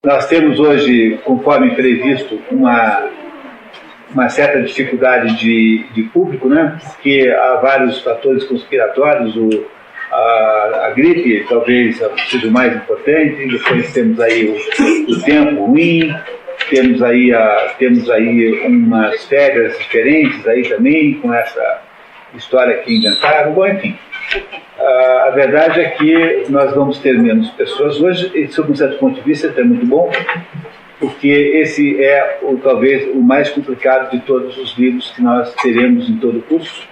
Nós temos hoje, conforme previsto, uma certa dificuldade de público, né? Porque há vários fatores conspiratórios, a gripe talvez seja o mais importante, depois temos aí o tempo ruim, temos aí umas férias diferentes aí também, com essa história que inventaram, bom, enfim. A verdade é que nós vamos ter menos pessoas hoje, e sob um certo ponto de vista é muito bom, porque esse é talvez o mais complicado de todos os livros que nós teremos em todo o curso,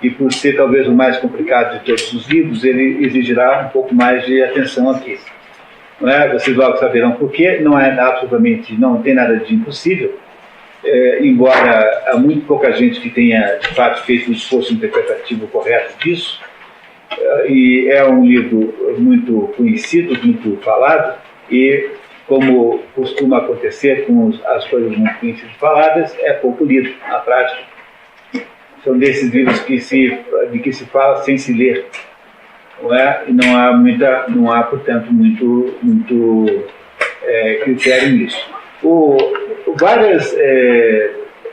e por ser talvez o mais complicado de todos os livros, ele exigirá um pouco mais de atenção aqui. Não é? Vocês logo saberão por quê, não tem nada de impossível, embora há muito pouca gente que tenha de fato feito um esforço interpretativo correto disso, e é um livro muito conhecido, muito falado, e como costuma acontecer com as coisas muito conhecidas e faladas, é pouco lido na prática. São desses livros de que se fala sem se ler, não é? E não há portanto muito critério nisso.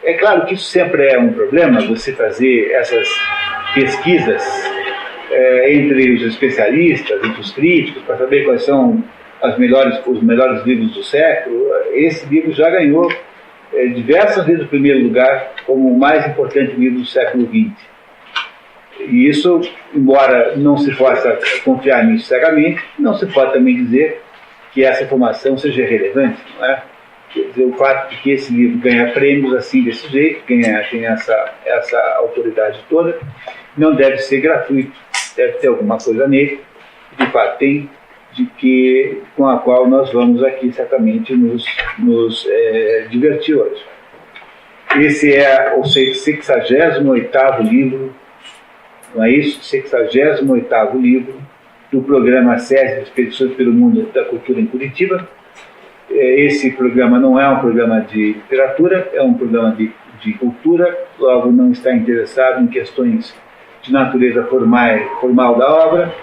É claro que isso sempre é um problema, você fazer essas pesquisas entre os especialistas, entre os críticos, para saber quais são os melhores livros do século. Esse livro já ganhou diversas vezes o primeiro lugar como o mais importante livro do século XX. E isso, embora não se possa confiar nisso cegamente, não se pode também dizer que essa informação seja relevante, não é? Quer dizer, o fato de que esse livro ganha prêmios assim, desse jeito, tem essa autoridade toda, não deve ser gratuito, deve ter alguma coisa nele, de fato tem, com a qual nós vamos aqui certamente nos divertir hoje. Esse é o 68º livro, não é isso? 68º livro do programa SESI, Expedições pelo Mundo da Cultura em Curitiba. Esse programa não é um programa de literatura, é um programa de cultura, logo não está interessado em questões de natureza formal da obra.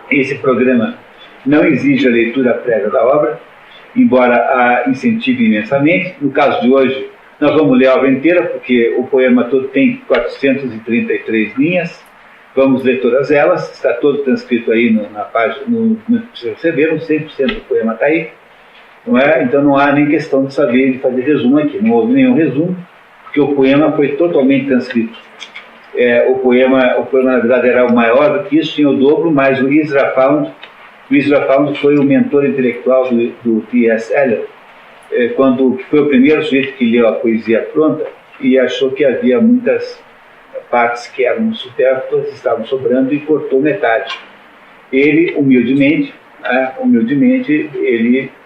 Esse programa não exige a leitura prévia da obra, embora a incentive imensamente. No caso de hoje, nós vamos ler a obra inteira, porque o poema todo tem 433 linhas. Vamos ler todas elas, está todo transcrito aí na página, vocês viram, 100% do poema está aí. Não é? Então não há nem questão de fazer resumo aqui, não houve nenhum resumo, porque o poema foi totalmente transcrito. O poema na verdade era o maior do que isso, tinha o dobro, mas o Ezra Pound foi o mentor intelectual do T.S. Eliot, que foi o primeiro sujeito que leu a poesia pronta e achou que havia muitas partes que eram supérfluas, estavam sobrando, e cortou metade. Ele, humildemente,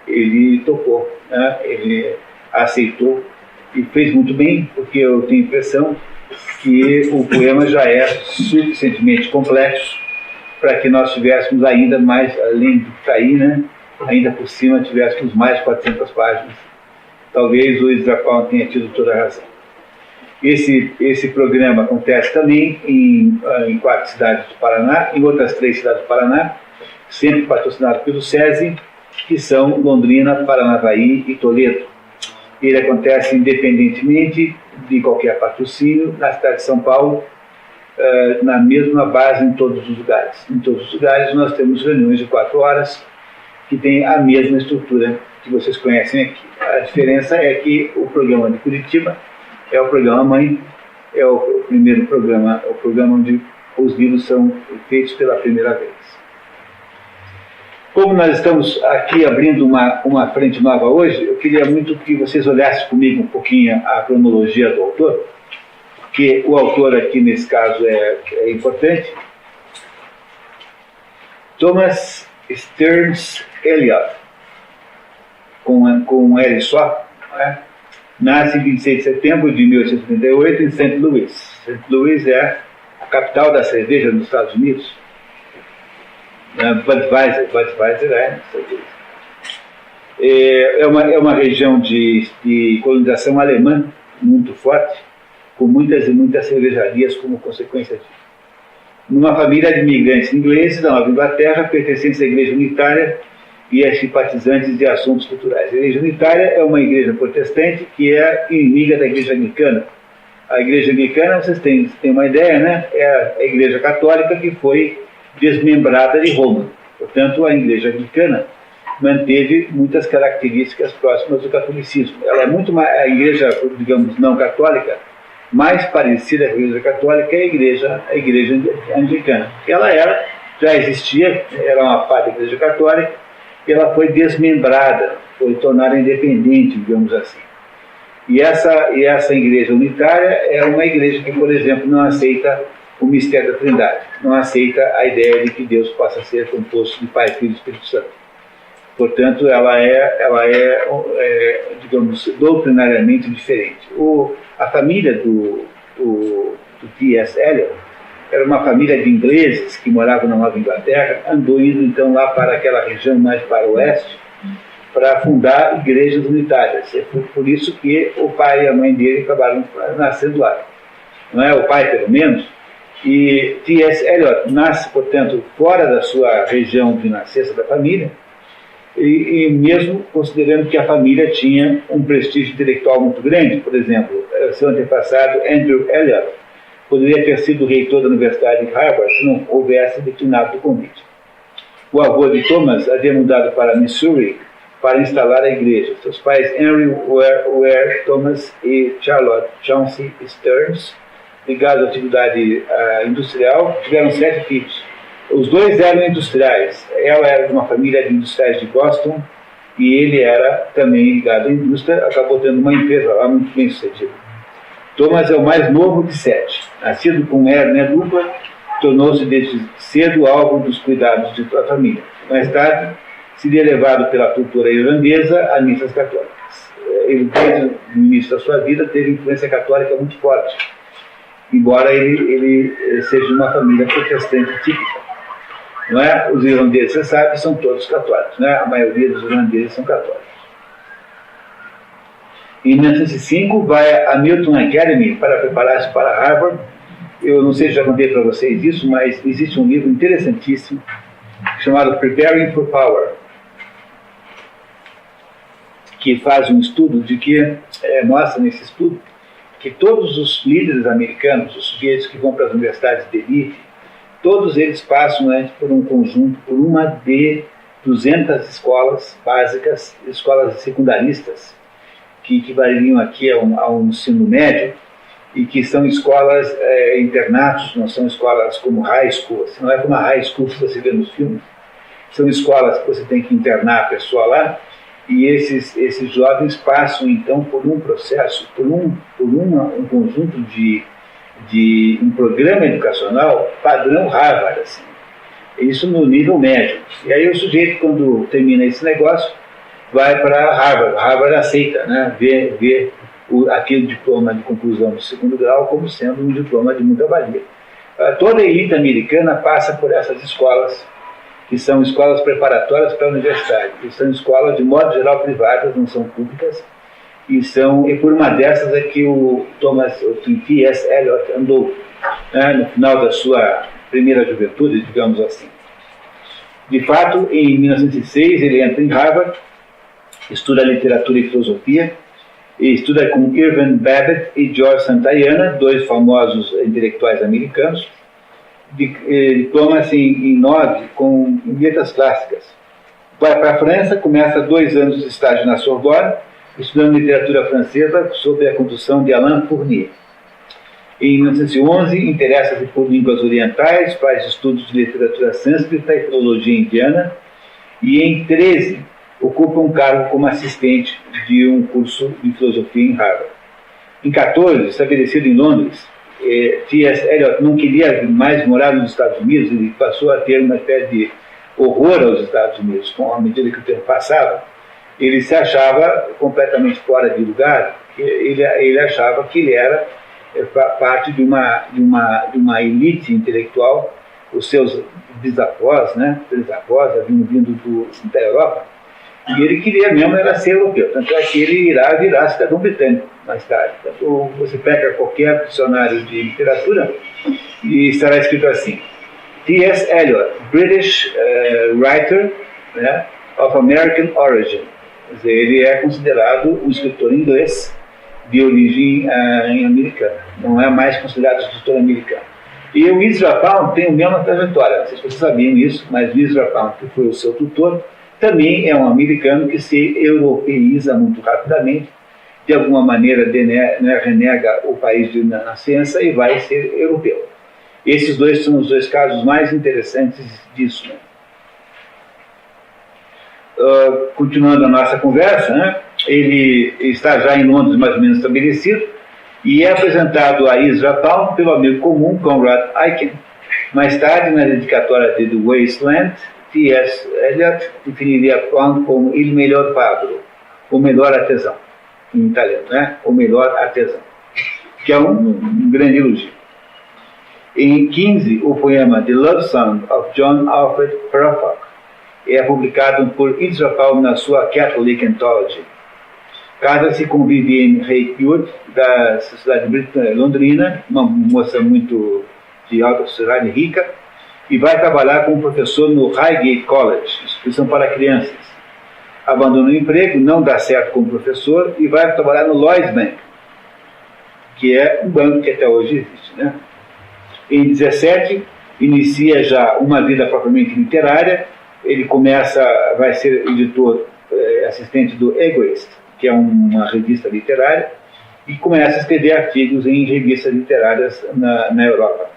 ele topou, né? Ele aceitou e fez muito bem, porque eu tenho a impressão que o poema já é suficientemente complexo para que nós tivéssemos ainda mais, além do que está aí, né? Ainda por cima tivéssemos mais 400 páginas. Talvez o Ezra Pound tenha tido toda a razão. Esse programa acontece também em 4 cidades do Paraná, em outras 3 cidades do Paraná, sempre patrocinado pelo SESI, que são Londrina, Paranavaí e Toledo. Ele acontece independentemente de qualquer patrocínio na cidade de São Paulo, na mesma base em todos os lugares. Em todos os lugares nós temos reuniões de 4 horas, que tem a mesma estrutura que vocês conhecem aqui. A diferença é que o programa de Curitiba é o programa mãe, é o primeiro programa, o programa onde os livros são feitos pela primeira vez. Como nós estamos aqui abrindo uma frente nova hoje, eu queria muito que vocês olhassem comigo um pouquinho a cronologia do autor, porque o autor aqui nesse caso é importante. Thomas Stearns Eliot, com um L só, né? Nasce em 26 de setembro de 1838 em St. Louis. St. Louis é a capital da cerveja nos Estados Unidos. Budweiser é uma região de colonização alemã muito forte, com muitas e muitas cervejarias como consequência disso. Numa família de imigrantes ingleses da Nova Inglaterra, pertencentes à igreja unitária, e as simpatizantes de assuntos culturais. A Igreja Unitária é uma igreja protestante que é inimiga da Igreja Anglicana. A Igreja Anglicana, vocês têm uma ideia, né? É a Igreja Católica que foi desmembrada de Roma. Portanto, a Igreja Anglicana manteve muitas características próximas do catolicismo. Ela é muito mais, a Igreja, digamos, não católica, mais parecida com a Igreja Católica é a Igreja Anglicana. Ela já existia, era uma parte da Igreja Católica, e ela foi desmembrada, foi tornada independente, digamos assim. E essa Igreja Unitária é uma igreja que, por exemplo, não aceita o mistério da Trindade, não aceita a ideia de que Deus possa ser composto de Pai, Filho e Espírito Santo. Portanto, ela é, digamos, doutrinariamente diferente. A família do T.S. Eliot era uma família de ingleses que moravam na Nova Inglaterra, andou indo então lá para aquela região mais para o oeste, para fundar igrejas unitárias. É por isso que o pai e a mãe dele acabaram nascendo lá. Não é? O pai, pelo menos. E T.S. Eliot nasce, portanto, fora da sua região de nascença da família, e mesmo considerando que a família tinha um prestígio intelectual muito grande. Por exemplo, seu antepassado, Andrew Eliot, poderia ter sido reitor da Universidade de Harvard se não houvesse declinado o convite. O avô de Thomas havia mudado para Missouri para instalar a igreja. Seus pais, Henry Ware Thomas e Charlotte Chauncey Stearns, ligados à atividade industrial, tiveram 7 filhos. Os dois eram industriais. Ela era de uma família de industriais de Boston e ele era também ligado à indústria, acabou tendo uma empresa lá muito bem sucedida. Thomas é o mais novo de 7. Nascido com hérnia dupla, tornou-se desde cedo alvo dos cuidados de sua família. Mais tarde, seria levado pela cultura irlandesa a missas católicas. Ele, desde o início da sua vida, teve influência católica muito forte, embora ele seja de uma família protestante típica. Não é? Os irlandeses, você sabe, são todos católicos. Não é? A maioria dos irlandeses são católicos. Em 1905, vai a Milton Academy para preparar-se para Harvard. Eu não sei se já contei para vocês isso, mas existe um livro interessantíssimo chamado Preparing for Power, que faz um estudo de que mostra nesse estudo que todos os líderes americanos, os sujeitos que vão para as universidades de elite, todos eles passam por um conjunto, por uma de 200 escolas básicas, escolas secundaristas, que equivaleriam aqui a um ensino médio, e que são escolas internatos, não são escolas como high school, não é como a high school que você vê nos filmes, são escolas que você tem que internar a pessoa lá, e esses jovens passam então por um processo, por um conjunto de um programa educacional padrão Harvard, assim. Isso no nível médio. E aí o sujeito, quando termina esse negócio, vai para Harvard. Harvard aceita, né, vê aquele diploma de conclusão do 2º grau como sendo um diploma de muita valia. Toda a elite americana passa por essas escolas, que são escolas preparatórias para a universidade, que são escolas, de modo geral, privadas, não são públicas, e por uma dessas é que o T.S. Eliot andou, né, no final da sua primeira juventude, digamos assim. De fato, em 1906, ele entra em Harvard, estuda literatura e filosofia, e estuda com Irving Babbitt e George Santayana, 2 famosos intelectuais americanos. Diploma-se em 9 com letras clássicas. Vai para a França, começa 2 anos de estágio na Sorbonne, estudando literatura francesa sob a condução de Alain Fournier. Em 1911, interessa-se por línguas orientais, faz estudos de literatura sânscrita e filologia indiana, e em 13 ocupa um cargo como assistente de um curso de filosofia em Harvard. Em 14, estabelecido em Londres, T.S. Eliot não queria mais morar nos Estados Unidos, ele passou a ter uma espécie de horror aos Estados Unidos, à medida que o tempo passava. Ele se achava completamente fora de lugar, ele achava que ele era parte de uma elite intelectual. Os seus bisavós, né, trisavós, haviam vindo da Europa, e ele queria mesmo era ser europeu, tanto é que ele irá virar cidadão britânico mais tarde. Então, você pega qualquer dicionário de literatura e estará escrito assim: T.S. Eliot, British writer, né, of American Origin. Quer dizer, ele é considerado um escritor inglês de origem americana. Não é mais considerado escritor americano. E o Ezra Pound tem a mesma trajetória. Não sei se vocês sabiam isso, mas o Ezra Pound, que foi o seu tutor, também é um americano que se europeiza muito rapidamente, de alguma maneira renega o país de nascença e vai ser europeu. Esses dois são os dois casos mais interessantes disso. Né? Continuando a nossa conversa, né? Ele está já em Londres mais ou menos estabelecido e é apresentado a Ezra Pound pelo amigo comum Conrad Aiken. Mais tarde, na dedicatória de The Wasteland, T.S. Eliot definiria Pound como il melhor fabbro, o melhor artesão, em italiano, né? O melhor artesão, que é um grande elogio. Em 15, o poema The Love Song of John Alfred Prufrock é publicado por Ezra Pound na sua Catholic Anthology. Casa-se com Vivienne Haywood, da sociedade londrina, uma moça muito de alta sociedade rica, e vai trabalhar como professor no Highgate College, instituição para crianças. Abandona o emprego, não dá certo como professor e vai trabalhar no Lloyds Bank, que é um banco que até hoje existe, né? Em 17, inicia já uma vida propriamente literária. Ele vai ser editor, assistente do Egoist, que é uma revista literária, e começa a escrever artigos em revistas literárias na Europa.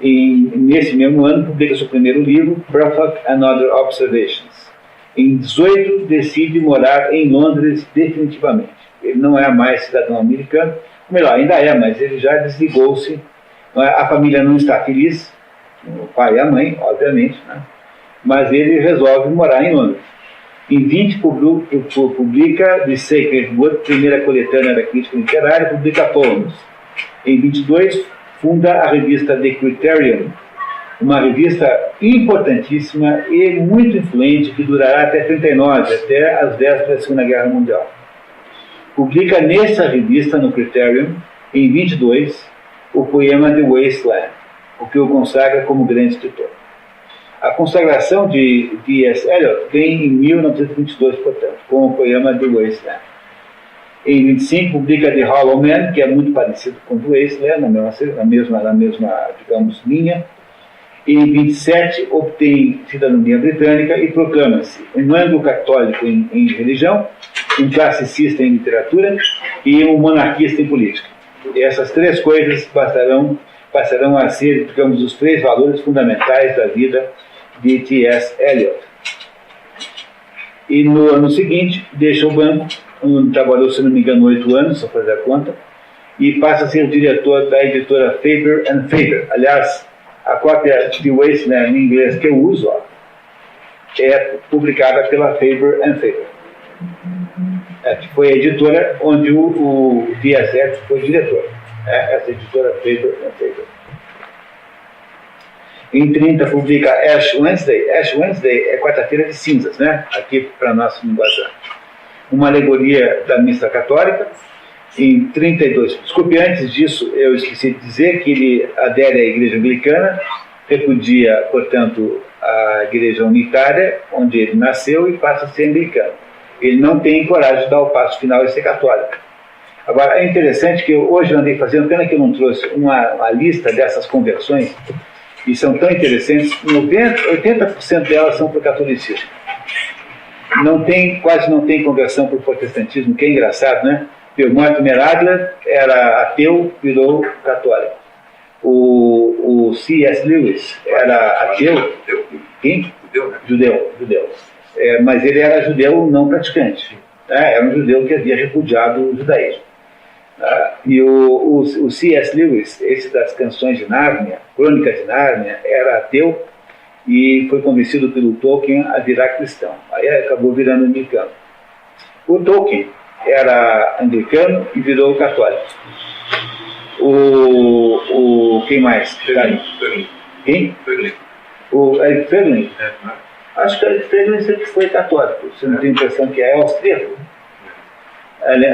Nesse mesmo ano, publica seu primeiro livro, Prufrock and Other Observations. Em 18, decide morar em Londres definitivamente. Ele não é mais cidadão americano, melhor, ainda é, mas ele já desligou-se. A família não está feliz, o pai e a mãe, obviamente, né? Mas ele resolve morar em Londres. Em 20, publica The Sacred Wood, primeira coletânea da crítica literária, publica poemas. Em 22, funda a revista The Criterion, uma revista importantíssima e muito influente que durará até 39, até as vésperas da Segunda Guerra Mundial. Publica nessa revista, no Criterion, em 22, o poema The Wasteland, o que o consagra como grande escritor. A consagração de T.S. Eliot vem em 1922, portanto, com o poema The Wasteland. Em 25, publica The Hollow Man, que é muito parecido com The Wasteland, na mesma, digamos, linha. Em 27, obtém cidadania britânica e proclama-se um anglo-católico em religião, um classicista em literatura e um monarquista em política. E essas três coisas passarão a ser, digamos, os três valores fundamentais da vida de T.S. Eliot. E no ano seguinte, deixa o banco, onde trabalhou, se não me engano, 8 anos, só fazer a conta, e passa a ser o diretor da editora Faber & Faber. Aliás, a cópia de Wasteland em inglês que eu uso é publicada pela Faber & Faber. Que foi a editora onde o T.S. Eliot foi diretor. Essa editora Faber & Faber. Em 30, publica Ash Wednesday. Ash Wednesday é quarta-feira de cinzas, né? Aqui para nossa linguagem. Uma alegoria da missa católica. Em 32, desculpe, antes disso, eu esqueci de dizer que ele adere à Igreja Anglicana, repudia, portanto, a Igreja Unitária, onde ele nasceu, e passa a ser anglicano. Ele não tem coragem de dar o passo final e ser católico. Agora, é interessante que hoje eu andei fazendo, pena que eu não trouxe uma lista dessas conversões, e são tão interessantes, 80% delas são para o catolicismo. Quase não tem conversão para o protestantismo, que é engraçado, né? O Mortimer Meraglia era ateu, virou católico. O C.S. Lewis era ateu. Quem? Judeu. Mas ele era judeu não praticante. Era um judeu que havia repudiado o judaísmo. E o C.S. Lewis, esse das canções de Nárnia, Crônicas de Nárnia, era ateu e foi convencido pelo Tolkien a virar cristão. Aí acabou virando anglicano. O Tolkien era anglicano e virou católico. Quem mais? Quem? O Eric Ferlin. Acho que o Eric Ferlin sempre foi católico. Você não tem a impressão que é austríaco?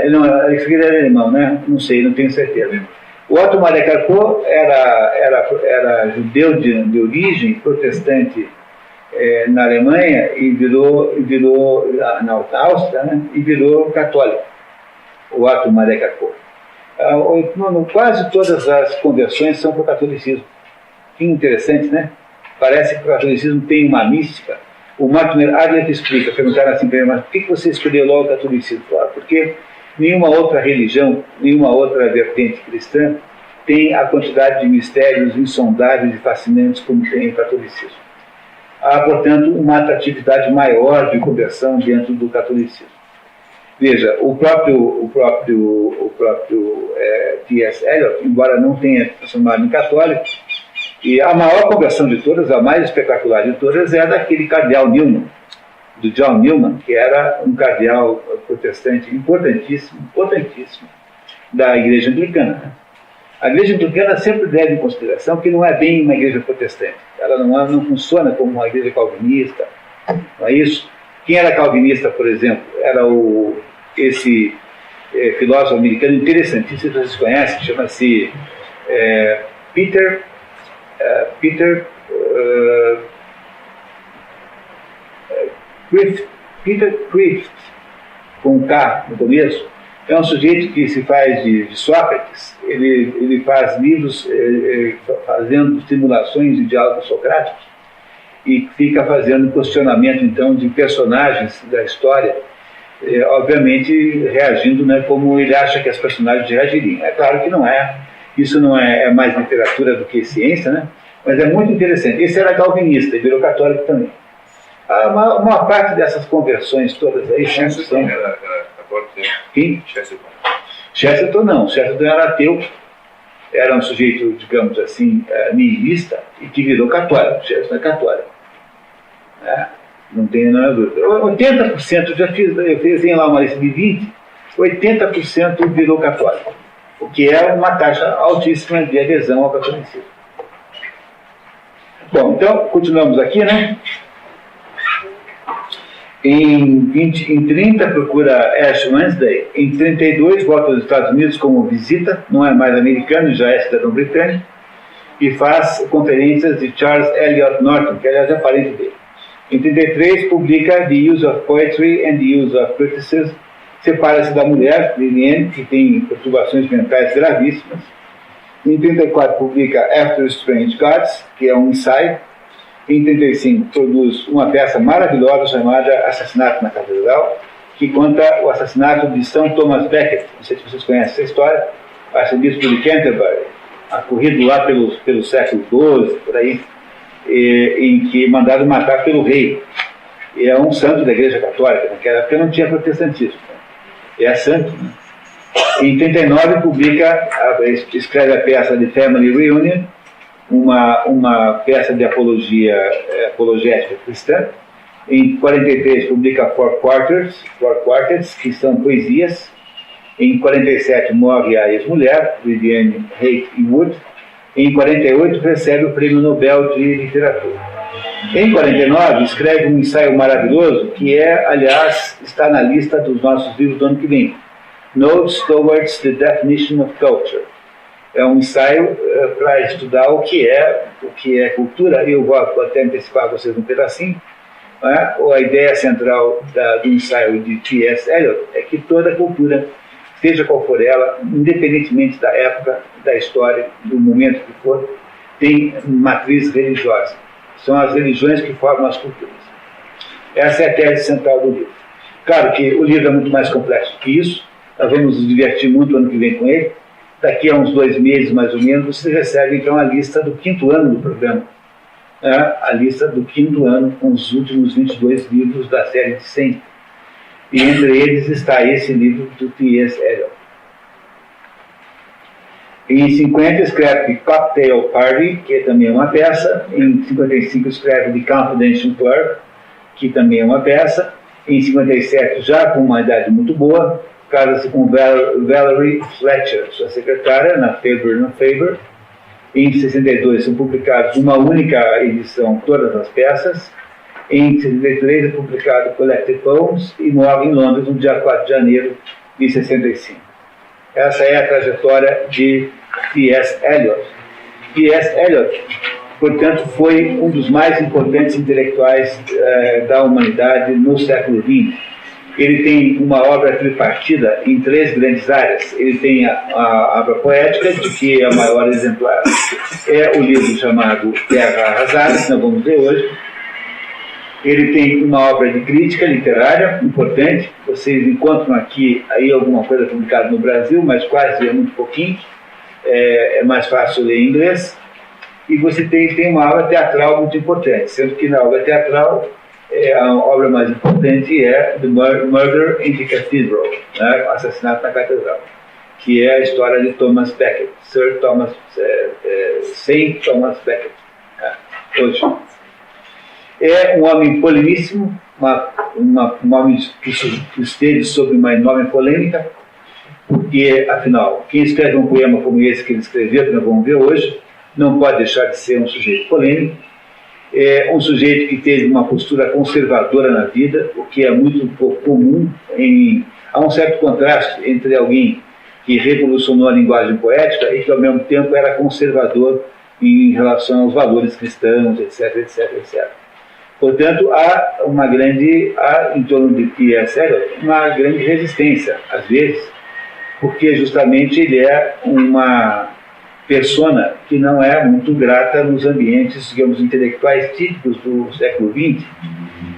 Não, Eric Ferlin era alemão, né? Não sei, não tenho certeza. O Otto Maria Carpo era judeu de origem, protestante na Alemanha e virou na Áustria, né, e virou católico, o Arthur Marek Acco. Quase todas as conversões são para o catolicismo. Que interessante, né? Parece que o catolicismo tem uma mística. O Mortimer Adler explica, perguntaram assim para ele, mas por que você escolheu logo o catolicismo? Porque nenhuma outra religião, nenhuma outra vertente cristã tem a quantidade de mistérios insondáveis e fascinantes como tem o catolicismo. Há, portanto, uma atratividade maior de conversão dentro do catolicismo. Veja, o próprio T.S. Eliot, embora não tenha transformado em católico, e a maior conversão de todas, a mais espetacular de todas, é a daquele cardeal Newman, do John Newman, que era um cardeal protestante importantíssimo, potentíssimo, da Igreja Anglicana. A Igreja Anglicana sempre leva em consideração que não é bem uma igreja protestante. Ela não funciona como uma igreja calvinista, não é isso? Quem era calvinista, por exemplo, era esse filósofo americano interessantíssimo, vocês conhecem, chama-se Peter Kreeft, com K no começo. É um sujeito que se faz de Sócrates. Ele faz livros fazendo simulações de diálogos socráticos e fica fazendo questionamento, então, de personagens da história, obviamente reagindo, né, como ele acha que as personagens reagiriam. É claro que não é. Isso não é mais literatura do que ciência, né? Mas é muito interessante. Esse era calvinista e virou católico também. A maior parte dessas conversões todas aí são... Quem? Chesterton não. Chesterton era ateu. Era um sujeito, digamos assim, nihilista e que virou católico. Chesterton é católico. Não tem nenhuma dúvida. 80%, eu fiz lá uma lista de 20%, 80% virou católico. O que é uma taxa altíssima de adesão ao catolicismo. Bom, então, continuamos aqui, né? Em 30 procura Ash Wednesday, em 32 volta aos Estados Unidos como visita, não é mais americano, já é cidadão britânico, e faz conferências de Charles Eliot Norton, que aliás é parente dele. Em 33 publica The Use of Poetry and the Use of Criticism, separa-se da mulher, Liliane, que tem perturbações mentais gravíssimas. Em 34 publica After Strange Gods, que é um ensaio. Em 35 produz uma peça maravilhosa chamada Assassinato na Catedral, que conta o assassinato de São Thomas Becket. Não sei se vocês conhecem essa história. Arcebispo de Canterbury, ocorrido lá pelo século XII, por aí, em que mandaram matar pelo rei. E é um santo da Igreja Católica, naquela época não tinha protestantismo. É santo, né? Em 39 escreve a peça de Family Reunion, uma peça de apologética cristã. Em 43 publica Four Quartets, que são poesias. Em 47 morre a ex-mulher, Vivienne Haight Wood. Em 48 recebe o Prêmio Nobel de Literatura. Em 49 escreve um ensaio maravilhoso que aliás, está na lista dos nossos livros do ano que vem. Notes Towards the Definition of Culture. É um ensaio para estudar o que é cultura. Eu vou até antecipar vocês um pedacinho. A ideia central do ensaio de T.S. Eliot é que toda cultura, seja qual for ela, independentemente da época, da história, do momento que for, tem matriz religiosa. São as religiões que formam as culturas. Essa é a tese central do livro. Claro que o livro é muito mais complexo que isso. Nós vamos nos divertir muito ano que vem com ele. Daqui a uns 2 meses, mais ou menos, você recebe, então, a lista do 5º ano do programa. A lista do 5º ano, com os últimos 22 livros da série de 100. E entre eles está esse livro do T.S. Eliot. Em 50 escreve Cocktail Party, que também é uma peça. Em 55 escreve The Confidential Clerk, que também é uma peça. Em 57, já com uma idade muito boa, casa-se com Valerie Fletcher, sua secretária, na Faber. Em 62 são publicados uma única edição todas as peças. Em 63 é publicado Collected Poems e morre em Londres no dia 4 de janeiro de 65. Essa é a trajetória de T.S. Eliot. T.S. Eliot portanto, foi um dos mais importantes intelectuais da humanidade no século XX. Ele tem uma obra tripartida em 3 grandes áreas. Ele tem a obra poética, de que a maior exemplar é o livro chamado Terra Arrasada, que nós vamos ver hoje. Ele tem uma obra de crítica literária importante. Vocês encontram aqui aí alguma coisa publicada no Brasil, mas quase é muito pouquinho. É mais fácil ler em inglês. E você tem uma obra teatral muito importante, sendo que na obra teatral a obra mais importante é The Murder in the Cathedral, né? Assassinato na Catedral, que é a história de Thomas Becket, Sir Thomas, Saint Thomas Becket, hoje. É um homem polemíssimo, um homem que esteve sob uma enorme polêmica, porque, afinal, quem escreve um poema como esse que ele escreveu, que nós vamos ver hoje, não pode deixar de ser um sujeito polêmico. É um sujeito que teve uma postura conservadora na vida, o que é muito pouco comum. Há um certo contraste entre alguém que revolucionou a linguagem poética e que, ao mesmo tempo, era conservador em relação aos valores cristãos, etc, etc, etc. Portanto, há em torno de T.S. Eliot, uma grande resistência, às vezes, porque justamente ele é uma persona que não é muito grata nos ambientes, digamos, intelectuais típicos do século XX.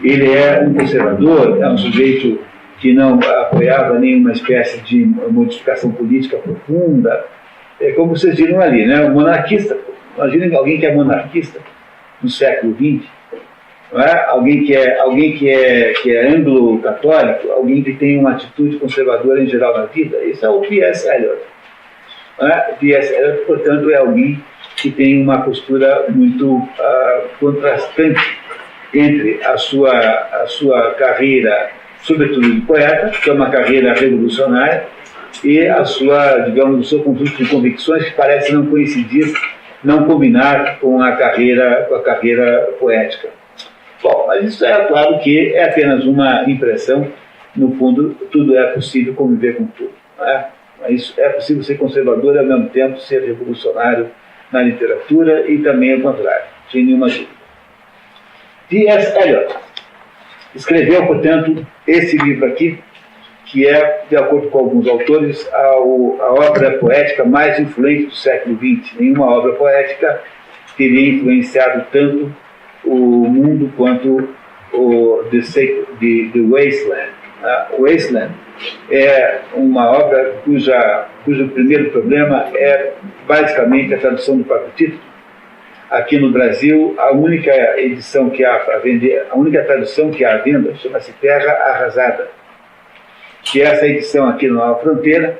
Ele é um conservador, é um sujeito que não apoiava nenhuma espécie de modificação política profunda. É como vocês viram ali, né? Um monarquista. Imaginem alguém que é monarquista no século XX. Não é? Alguém que é anglo-católico, alguém que tem uma atitude conservadora em geral na vida. Isso é o T.S. Eliot. T.S. Eliot, portanto, é alguém que tem uma postura muito contrastante entre a sua carreira, sobretudo de poeta, que é uma carreira revolucionária, e a sua, digamos, o seu conjunto de convicções que parece não coincidir, não combinar com a carreira poética. Bom, mas isso é claro que é apenas uma impressão. No fundo, tudo é possível conviver com tudo. Não é? Mas é possível ser conservador e, ao mesmo tempo, ser revolucionário na literatura e também ao contrário, sem nenhuma dúvida. T.S. Eliot escreveu, portanto, esse livro aqui, que é, de acordo com alguns autores, a obra poética mais influente do século XX. Nenhuma obra poética teria influenciado tanto o mundo quanto The Wasteland. Wasteland é uma obra cujo primeiro problema é basicamente a tradução do próprio título. Aqui no Brasil, a única edição que há para vender, a única tradução que há à venda chama-se Terra Arrasada, que é essa edição aqui na Nova Fronteira,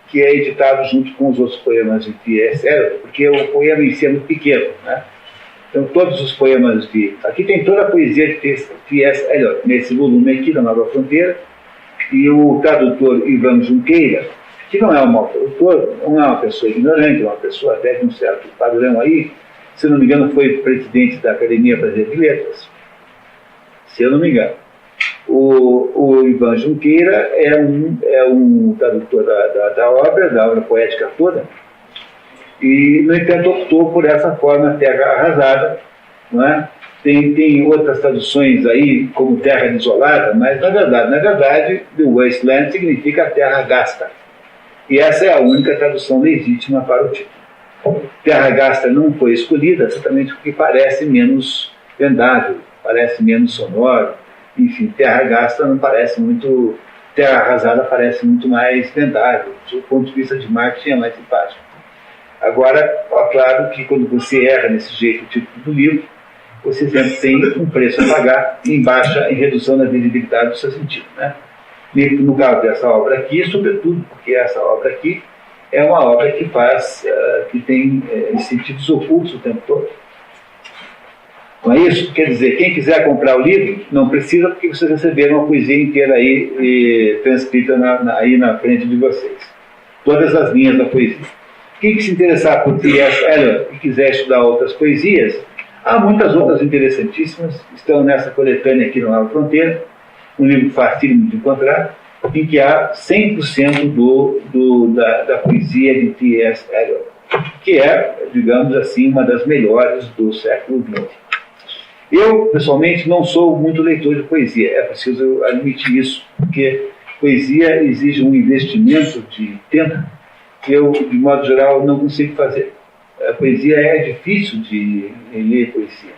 que é editado junto com os outros poemas de T.S. Eliot, porque o poema em si é muito pequeno, né? Então, todos os poemas aqui tem toda a poesia de T.S. Eliot, nesse volume aqui da Nova Fronteira, e o tradutor Ivan Junqueira, que não é um mau tradutor, não é uma pessoa ignorante, é uma pessoa até de um certo padrão aí, se não me engano foi presidente da Academia Brasileira de Letras, se eu não me engano. O Ivan Junqueira é um tradutor da obra poética toda, e, no entanto, optou por essa forma, Terra Arrasada, não é? Tem outras traduções aí, como Terra Desolada, mas, na verdade, The Wasteland significa Terra Gasta. E essa é a única tradução legítima para o título. Terra Gasta não foi escolhida exatamente porque parece menos vendável, parece menos sonoro. Enfim, Terra Gasta não parece muito... Terra Arrasada parece muito mais vendável. Do ponto de vista de marketing, é mais simpático. Agora, é claro que quando você erra nesse jeito o título do livro, você sempre tem um preço a pagar em redução da visibilidade do seu sentido, né? No caso dessa obra aqui, sobretudo, porque essa obra aqui é uma obra que tem sentidos ocultos o tempo todo. Não é isso? Quer dizer, quem quiser comprar o livro, não precisa, porque vocês receberam uma poesia inteira aí transcrita aí na frente de vocês. Todas as linhas da poesia. Quem se interessar por T.S. Eliot e quiser estudar outras poesias, há muitas outras interessantíssimas, estão nessa coletânea aqui na Nova Fronteira, um livro facílimo de encontrar, em que há 100% da poesia de T.S. Eliot. que é, digamos assim, uma das melhores do século XX. Eu, pessoalmente, não sou muito leitor de poesia, é preciso admitir isso, porque poesia exige um investimento de tempo que eu, de modo geral, não consigo fazer. A poesia é difícil de ler poesia,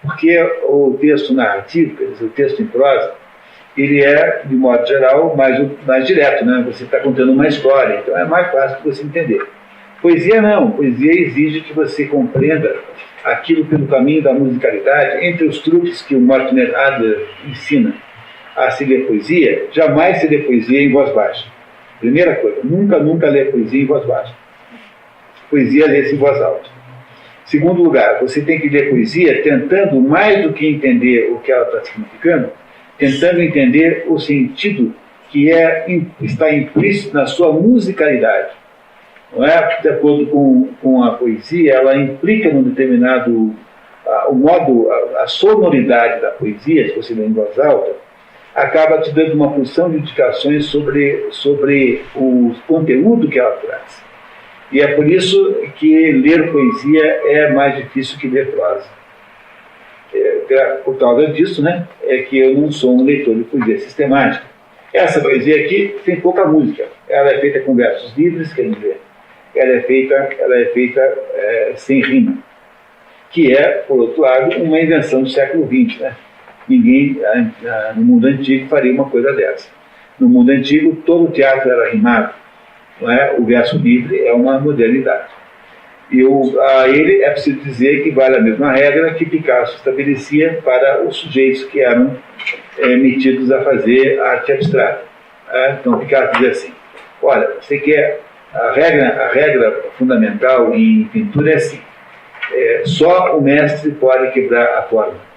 porque o texto narrativo, quer dizer, o texto em prosa, ele é, de modo geral, mais direto, né? Você está contando uma história, então é mais fácil de você entender. Poesia não, poesia exige que você compreenda aquilo pelo caminho da musicalidade. Entre os truques que o Mortimer Adler ensina a se ler poesia, jamais se lê poesia em voz baixa. Primeira coisa, nunca lê poesia em voz baixa. Poesia lê-se em voz alta. Segundo lugar, você tem que ler poesia tentando, mais do que entender o que ela está significando, tentando entender o sentido que está implícito na sua musicalidade. Não é? De acordo com a poesia, ela implica num determinado o modo, a sonoridade da poesia, se você lê em voz alta, acaba te dando uma porção de indicações sobre o conteúdo que ela traz. E é por isso que ler poesia é mais difícil que ler prosa. Por causa disso, né, é que eu não sou um leitor de poesia sistemática. Essa poesia aqui tem pouca música. Ela é feita com versos livres, quer dizer, ela é feita sem rima, que é, por outro lado, uma invenção do século XX, né? Ninguém no mundo antigo faria uma coisa dessa. No mundo antigo, todo o teatro era rimado, não é? O verso livre é uma modernidade. E a ele é preciso dizer que vale a mesma regra que Picasso estabelecia para os sujeitos que eram metidos a fazer arte abstrata. Então Picasso dizia assim: olha, você quer a regra fundamental em pintura é assim: só o mestre pode quebrar a forma.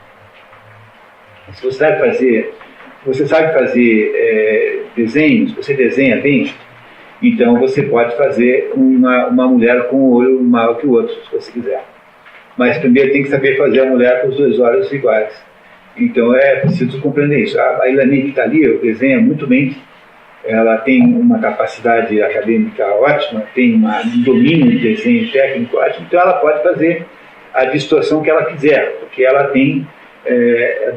Se você sabe fazer desenhos, você desenha bem, então você pode fazer uma mulher com um olho maior que o outro, se você quiser. Mas primeiro tem que saber fazer a mulher com os dois olhos iguais. Então é preciso compreender isso. A Ilani que está ali desenha muito bem. Ela tem uma capacidade acadêmica ótima, tem um domínio de desenho técnico ótimo, então ela pode fazer a distorção que ela quiser, porque ela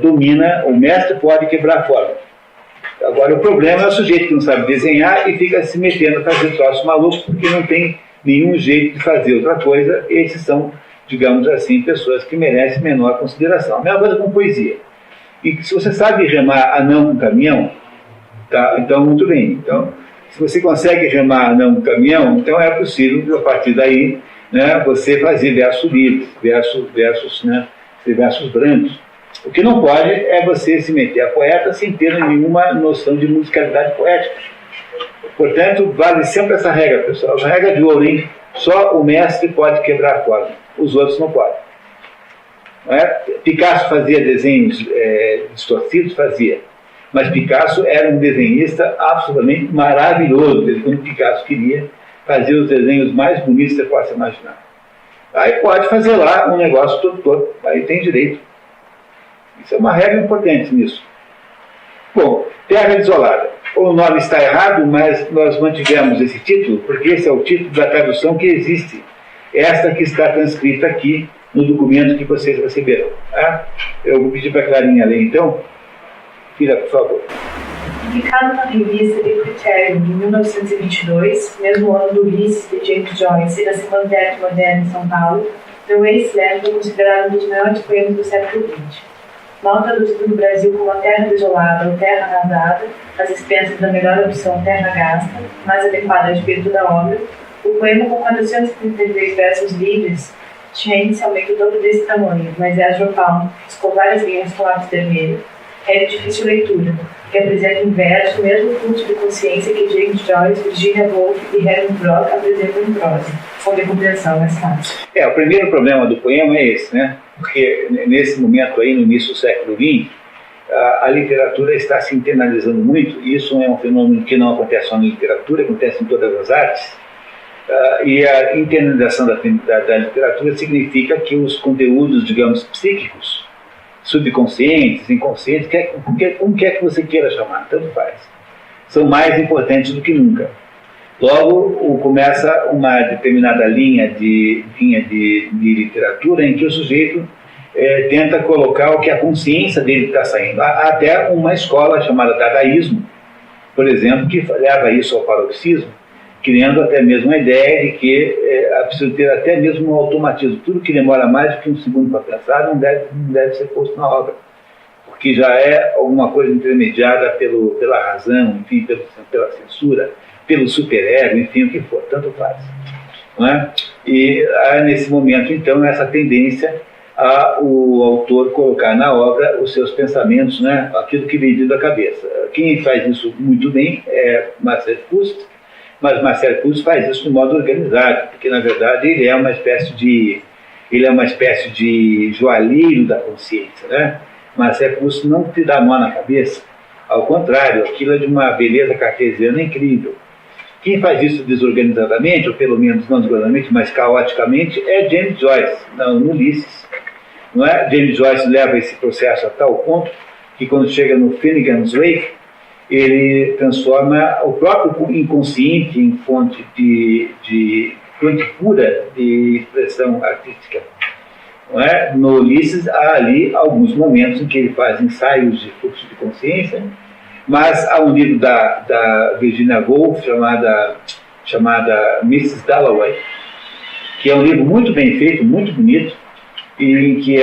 domina, o mestre pode quebrar a forma. Agora, o problema é o sujeito que não sabe desenhar e fica se metendo a fazer troços malucos porque não tem nenhum jeito de fazer outra coisa. Esses são, digamos assim, pessoas que merecem menor consideração. A mesma coisa com poesia. E se você sabe remar anão com caminhão, tá, então muito bem. Então, se você consegue remar anão com caminhão, então é possível, a partir daí, né, você fazer versos livres, versos brancos. O que não pode é você se meter a poeta sem ter nenhuma noção de musicalidade poética. Portanto, vale sempre essa regra, pessoal. A regra de ouro, hein? Só o mestre pode quebrar a forma, os outros não podem. Não é? Picasso fazia desenhos distorcidos, fazia. Mas Picasso era um desenhista absolutamente maravilhoso. Quando Picasso queria fazer os desenhos mais bonitos que você possa imaginar. Aí pode fazer lá um negócio todo, aí tem direito. Isso é uma regra importante nisso. Bom, Terra Desolada. O nome está errado, mas nós mantivemos esse título, porque esse é o título da tradução que existe. Esta que está transcrita aqui no documento que vocês receberam. Tá? Eu vou pedir para a Clarinha ler, então. Filha, por favor. Publicado na revista The Criterion em 1922, mesmo ano do Ulisses de James Joyce e da Semana de Arte Moderna em São Paulo, The Wasteland foi considerado um dos melhores poemas do século XX. Mal traduzido no Brasil como A Terra Desolada ou Terra Arrasada, às expensas da melhor opção Terra Gasta, mais adequada ao espírito da obra, o poema com 433 versos livres tinha inicialmente o dobro desse tamanho, mas Ezra Pound riscou várias linhas com lápis vermelho. É de difícil leitura, que apresenta em verso o mesmo fluxo de consciência que James Joyce, Virginia Woolf e Herman Brock apresentam em prosa, onde a compreensão é mais fácil. O primeiro problema do poema é esse, né? Porque nesse momento aí, no início do século XX, a literatura está se internalizando muito, e isso é um fenômeno que não acontece só na literatura, acontece em todas as artes, e a internalização da literatura significa que os conteúdos, digamos, psíquicos, subconscientes, inconscientes, como quer que você queira chamar, tanto faz, são mais importantes do que nunca. Logo, começa uma determinada linha de literatura em que o sujeito tenta colocar o que a consciência dele está saindo. Há até uma escola chamada Dadaísmo, por exemplo, que leva isso ao paroxismo, criando até mesmo a ideia de que é preciso ter até mesmo um automatismo. Tudo que demora mais do que um segundo para pensar não deve ser posto na obra, porque já é alguma coisa intermediada pela razão, enfim, pela censura, pelo superego, enfim, o que for, tanto faz. Não é? E há nesse momento, então, essa tendência o autor colocar na obra os seus pensamentos, né, aquilo que lhe veio da cabeça. Quem faz isso muito bem é Marcel Proust, mas Marcel Proust faz isso de modo organizado, porque na verdade ele é uma espécie de joalheiro da consciência, né? Marcel Proust não te dá nó na cabeça, ao contrário, aquilo é de uma beleza cartesiana incrível. Quem faz isso desorganizadamente, ou pelo menos não desorganizadamente, mas caoticamente, é James Joyce, no Ulisses. Não é? James Joyce leva esse processo a tal ponto que quando chega no Finnegan's Wake, ele transforma o próprio inconsciente em fonte pura de expressão artística. Não é? No Ulisses há ali alguns momentos em que ele faz ensaios de fluxo de consciência, mas há um livro da Virginia Woolf chamada Mrs. Dalloway, que é um livro muito bem feito, muito bonito, e em que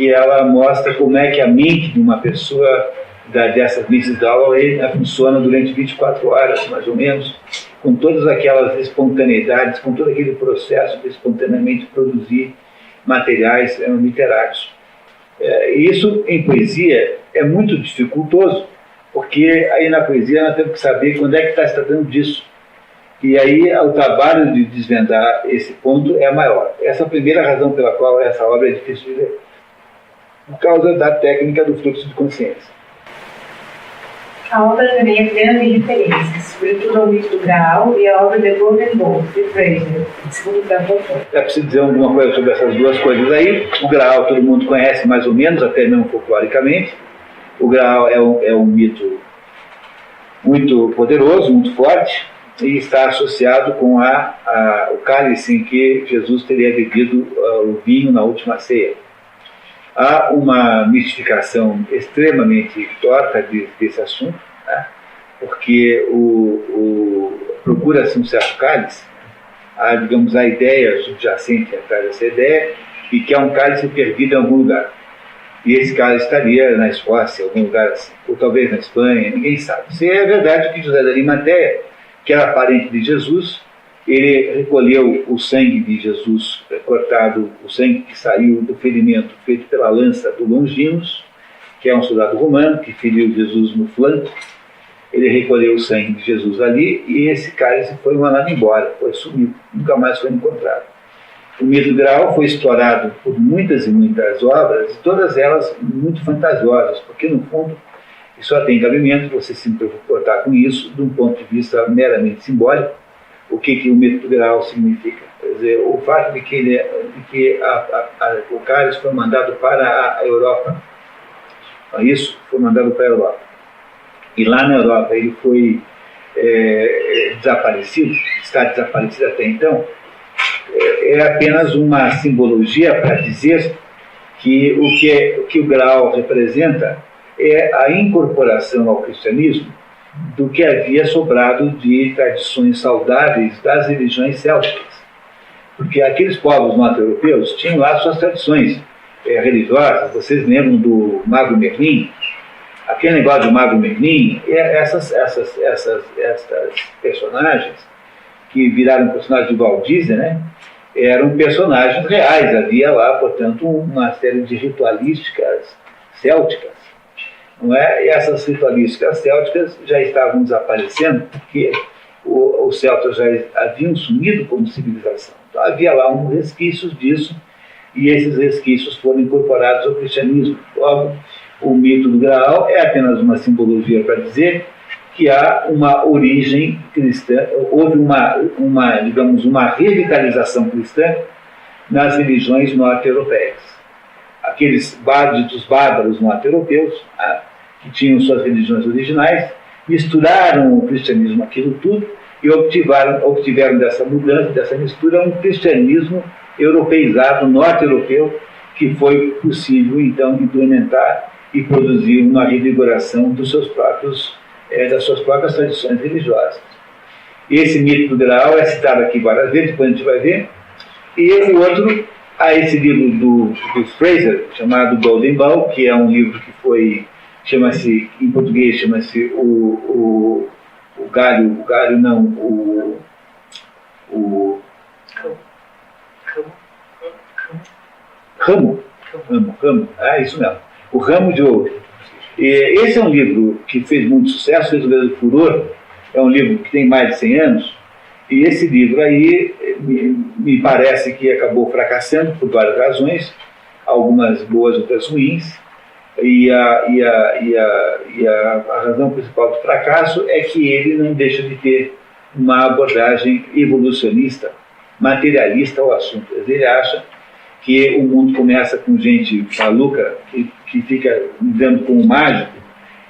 ela mostra como é que a mente de uma pessoa dessa Mrs. Dalloway funciona durante 24 horas, mais ou menos, com todas aquelas espontaneidades, com todo aquele processo de espontaneamente produzir materiais literários. Isso, em poesia, é muito dificultoso, porque aí na poesia nós temos que saber quando é que está se tratando disso. E aí o trabalho de desvendar esse ponto é maior. Essa é a primeira razão pela qual essa obra é difícil de ler, por causa da técnica do fluxo de consciência. A obra também é plena de referências, sobretudo ao mito do Graal e a obra The Golden Bowl, de Fraser, segundo o próprio autor. É preciso dizer alguma coisa sobre essas duas coisas aí. O Graal todo mundo conhece mais ou menos, até mesmo folcloricamente. O Graal é um mito muito poderoso, muito forte, e está associado com o cálice em que Jesus teria bebido o vinho na última ceia. Há uma mistificação extremamente torta desse assunto, né? Porque procura-se um certo cálice, há, digamos, a ideia subjacente atrás dessa ideia, e que é um cálice perdido em algum lugar. E esse cálice estaria na Escócia, em algum lugar assim, ou talvez na Espanha, ninguém sabe. Se é verdade que José de Arimateia, que era parente de Jesus, ele recolheu o sangue de Jesus cortado, o sangue que saiu do ferimento feito pela lança do Longinos, que é um soldado romano que feriu Jesus no flanco. Ele recolheu o sangue de Jesus ali e esse cálice foi mandado embora, foi sumido, nunca mais foi encontrado. O mito do Graal foi explorado por muitas e muitas obras, todas elas muito fantasiosas, porque no fundo só tem cabimento você se importar com isso de um ponto de vista meramente simbólico. O que o mito do Graal significa? Quer dizer, o fato de que o cálice foi mandado para a Europa. Isso foi mandado para a Europa. E lá na Europa ele foi desaparecido, está desaparecido até então. É apenas uma simbologia para dizer que o que o Graal representa é a incorporação ao cristianismo do que havia sobrado de tradições saudáveis das religiões célticas. Porque aqueles povos norte-europeus tinham lá suas tradições religiosas. Vocês lembram do Mago Merlin? Aquele negócio do Mago Merlin, essas personagens que viraram personagens de Walt Disney, né? Eram personagens reais. Havia lá, portanto, uma série de ritualísticas célticas. Não é? E essas ritualísticas célticas já estavam desaparecendo porque os celtas já haviam sumido como civilização. Então havia lá uns resquícios disso e esses resquícios foram incorporados ao cristianismo. Logo, o mito do Graal é apenas uma simbologia para dizer que há uma origem cristã, houve digamos, uma revitalização cristã nas religiões norte-europeias. Aqueles ditos bárbaros norte-europeus, que tinham suas religiões originais, misturaram o cristianismo aquilo tudo e obtiveram dessa mudança, dessa mistura, um cristianismo europeizado, norte-europeu, que foi possível, então, implementar e produzir uma revigoração das suas próprias tradições religiosas. Esse mito do Graal é citado aqui várias vezes, depois a gente vai ver. E o outro, há esse livro do Fraser, chamado Golden Bough, que é um livro que foi, chama-se, em português, chama-se o Ramo, isso mesmo, o Ramo de Ouro. E esse é um livro que fez muito sucesso, fez um grande furor, é um livro que tem mais de 100 anos, e esse livro aí me parece que acabou fracassando por várias razões, algumas boas, outras ruins, e a razão principal do fracasso é que ele não deixa de ter uma abordagem evolucionista, materialista ao assunto. Ele acha que o mundo começa com gente maluca, que fica lidando com o mágico,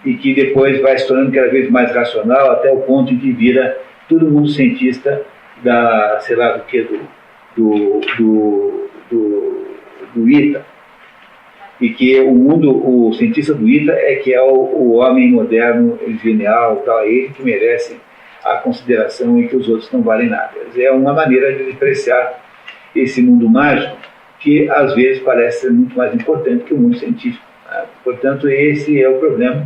e que depois vai se tornando cada vez mais racional, até o ponto em que vira todo mundo cientista do ITA. E que o cientista do ITA é que é o homem moderno, genial, tal, é ele que merece a consideração e que os outros não valem nada. É uma maneira de despreciar esse mundo mágico, que às vezes parece ser muito mais importante que o mundo científico. Portanto, esse é o problema.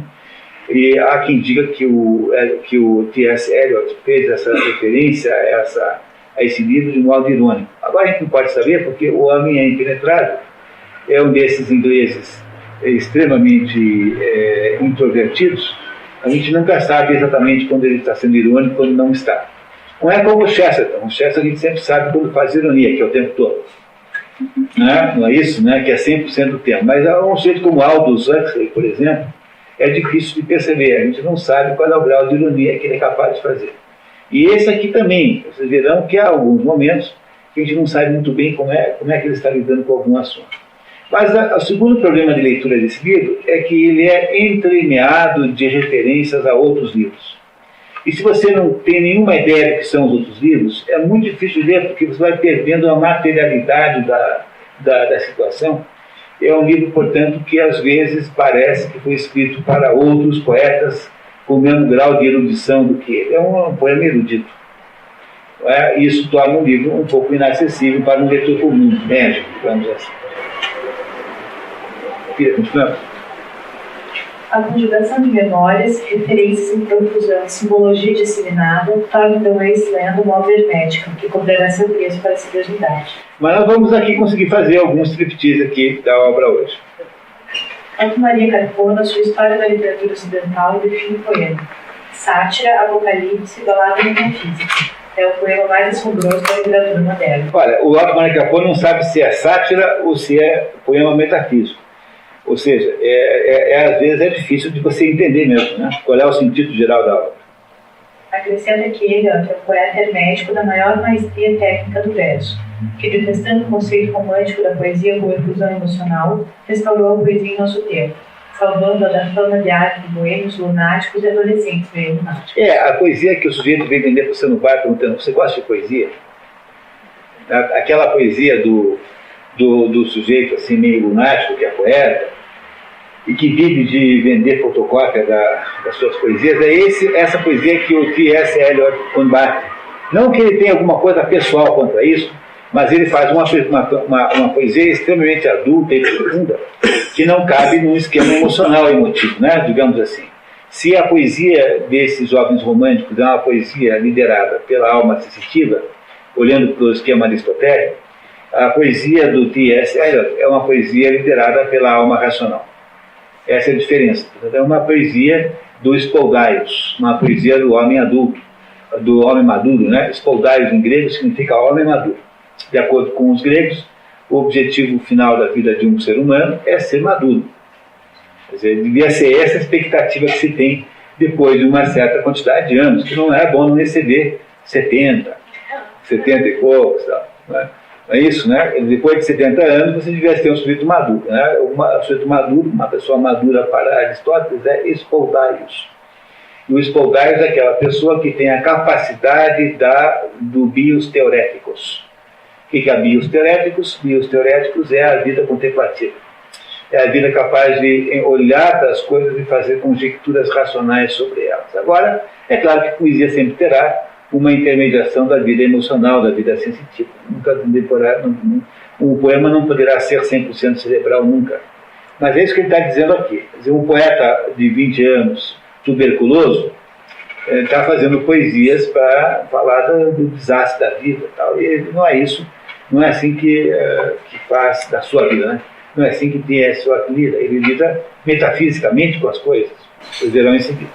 E há quem diga que o T.S. Eliot fez essa referência a esse livro de modo irônico. Agora a gente não pode saber, porque o homem é impenetrável, é um desses ingleses extremamente introvertidos. A gente nunca sabe exatamente quando ele está sendo irônico e quando não está. Não é como o Chesterton. O Chesterton a gente sempre sabe quando faz ironia, que é o tempo todo. Não é isso, né? Que é 100% do tempo. Mas um sujeito como Aldous Huxley, por exemplo, é difícil de perceber. A gente não sabe qual é o grau de ironia que ele é capaz de fazer. E esse aqui também, vocês verão que há alguns momentos que a gente não sabe muito bem como é que ele está lidando com algum assunto. Mas o segundo problema de leitura desse livro é que ele é entremeado de referências a outros livros. E se você não tem nenhuma ideia do que são os outros livros, é muito difícil de ler, porque você vai perdendo a materialidade da situação. É um livro, portanto, que às vezes parece que foi escrito para outros poetas com o mesmo grau de erudição do que ele. É um poema erudito. Isso torna um livro um pouco inacessível para um leitor comum, médico, digamos assim. Continuamos. A conjugação de memórias, referências em profusão, simbologia disseminada, torna então a Islândia uma obra hermética, que cobrará seu preço para a simplicidade. Mas nós vamos aqui conseguir fazer alguns striptease aqui da obra hoje. Otto Maria Carpona, sua História da Literatura Ocidental, define o poema: sátira, apocalipse, balada metafísica. É o poema mais assombroso da literatura moderna. Olha, o Otto Maria Carpona não sabe se é sátira ou se é poema metafísico. Ou seja, às vezes é difícil de você entender mesmo, né? Qual é o sentido geral da obra. Acrescenta que ele é o poeta hermético da maior maestria técnica do verso, que, detestando o conceito romântico da poesia como efusão emocional, restaurou a poesia em nosso tempo, salvando-a da fama de arte de boêmios, lunáticos e adolescentes meio lunáticos. A poesia que o sujeito vem vender para você no bar perguntando: você gosta de poesia? Aquela poesia do sujeito assim meio lunático, que é poeta, e que vive de vender fotocópia das suas poesias, essa poesia que o T.S. Eliot combate. Não que ele tenha alguma coisa pessoal contra isso, mas ele faz uma poesia extremamente adulta e profunda, que não cabe num esquema emocional e emotivo, né? Digamos assim. Se a poesia desses jovens românticos é uma poesia liderada pela alma sensitiva, olhando para o esquema aristotélico, a poesia do T.S. Eliot é uma poesia liderada pela alma racional. Essa é a diferença. É uma poesia do Spoldaios, uma poesia do homem adulto, do homem maduro, né? Spoldaios em grego significa homem maduro. De acordo com os gregos, o objetivo final da vida de um ser humano é ser maduro. Quer dizer, devia ser essa a expectativa que se tem depois de uma certa quantidade de anos, que não é bom não exceder 70 e poucos, tal, né? É isso, né? Depois de 70 anos, você devia ter um sujeito maduro, né? Um sujeito maduro, uma pessoa madura para Aristóteles, é Spoldaios. Luiz Paul Dias é aquela pessoa que tem a capacidade do bios teoréticos. O que é bios teoréticos? Bios teoréticos é a vida contemplativa. É a vida capaz de olhar para as coisas e fazer conjecturas racionais sobre elas. Agora, é claro que a poesia sempre terá uma intermediação da vida emocional, da vida sensitiva. Um poema não poderá ser 100% cerebral nunca. Mas é isso que ele está dizendo aqui. Quer dizer, um poeta de 20 anos, tuberculoso, está fazendo poesias para falar do desastre da vida. Tal. E não é isso, não é assim que faz da sua vida, né? Não é assim que tem a sua vida. Ele lida metafisicamente com as coisas. Vocês verão em seguida.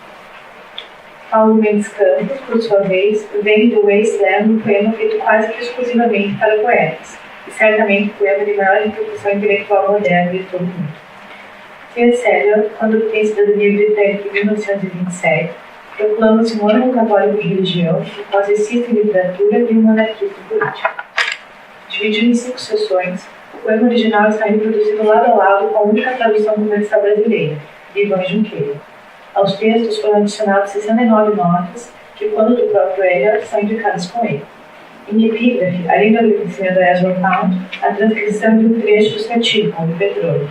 Paulo Mendes Campos, por sua vez, vem do Wasteland, um poema feito quase que exclusivamente para poetas, e certamente o poema de maior repercussão intelectual moderna de todo o mundo. T.S. Eliot, quando obtém cidadania britânica em 1927, proclama-se um órgão católico de religião, um classicista em literatura e um monarquista político. Dividido em 5 sessões, o poema original está reproduzido lado a lado com a única tradução comercial brasileira, de Ivan Junqueira. Aos textos foram adicionadas 69 notas, que, quando do próprio Eliot, são indicadas com ele. Em epígrafe, além do agradecimento a Ezra Pound, a transcrição de um trecho do Satírico, de Petróleo.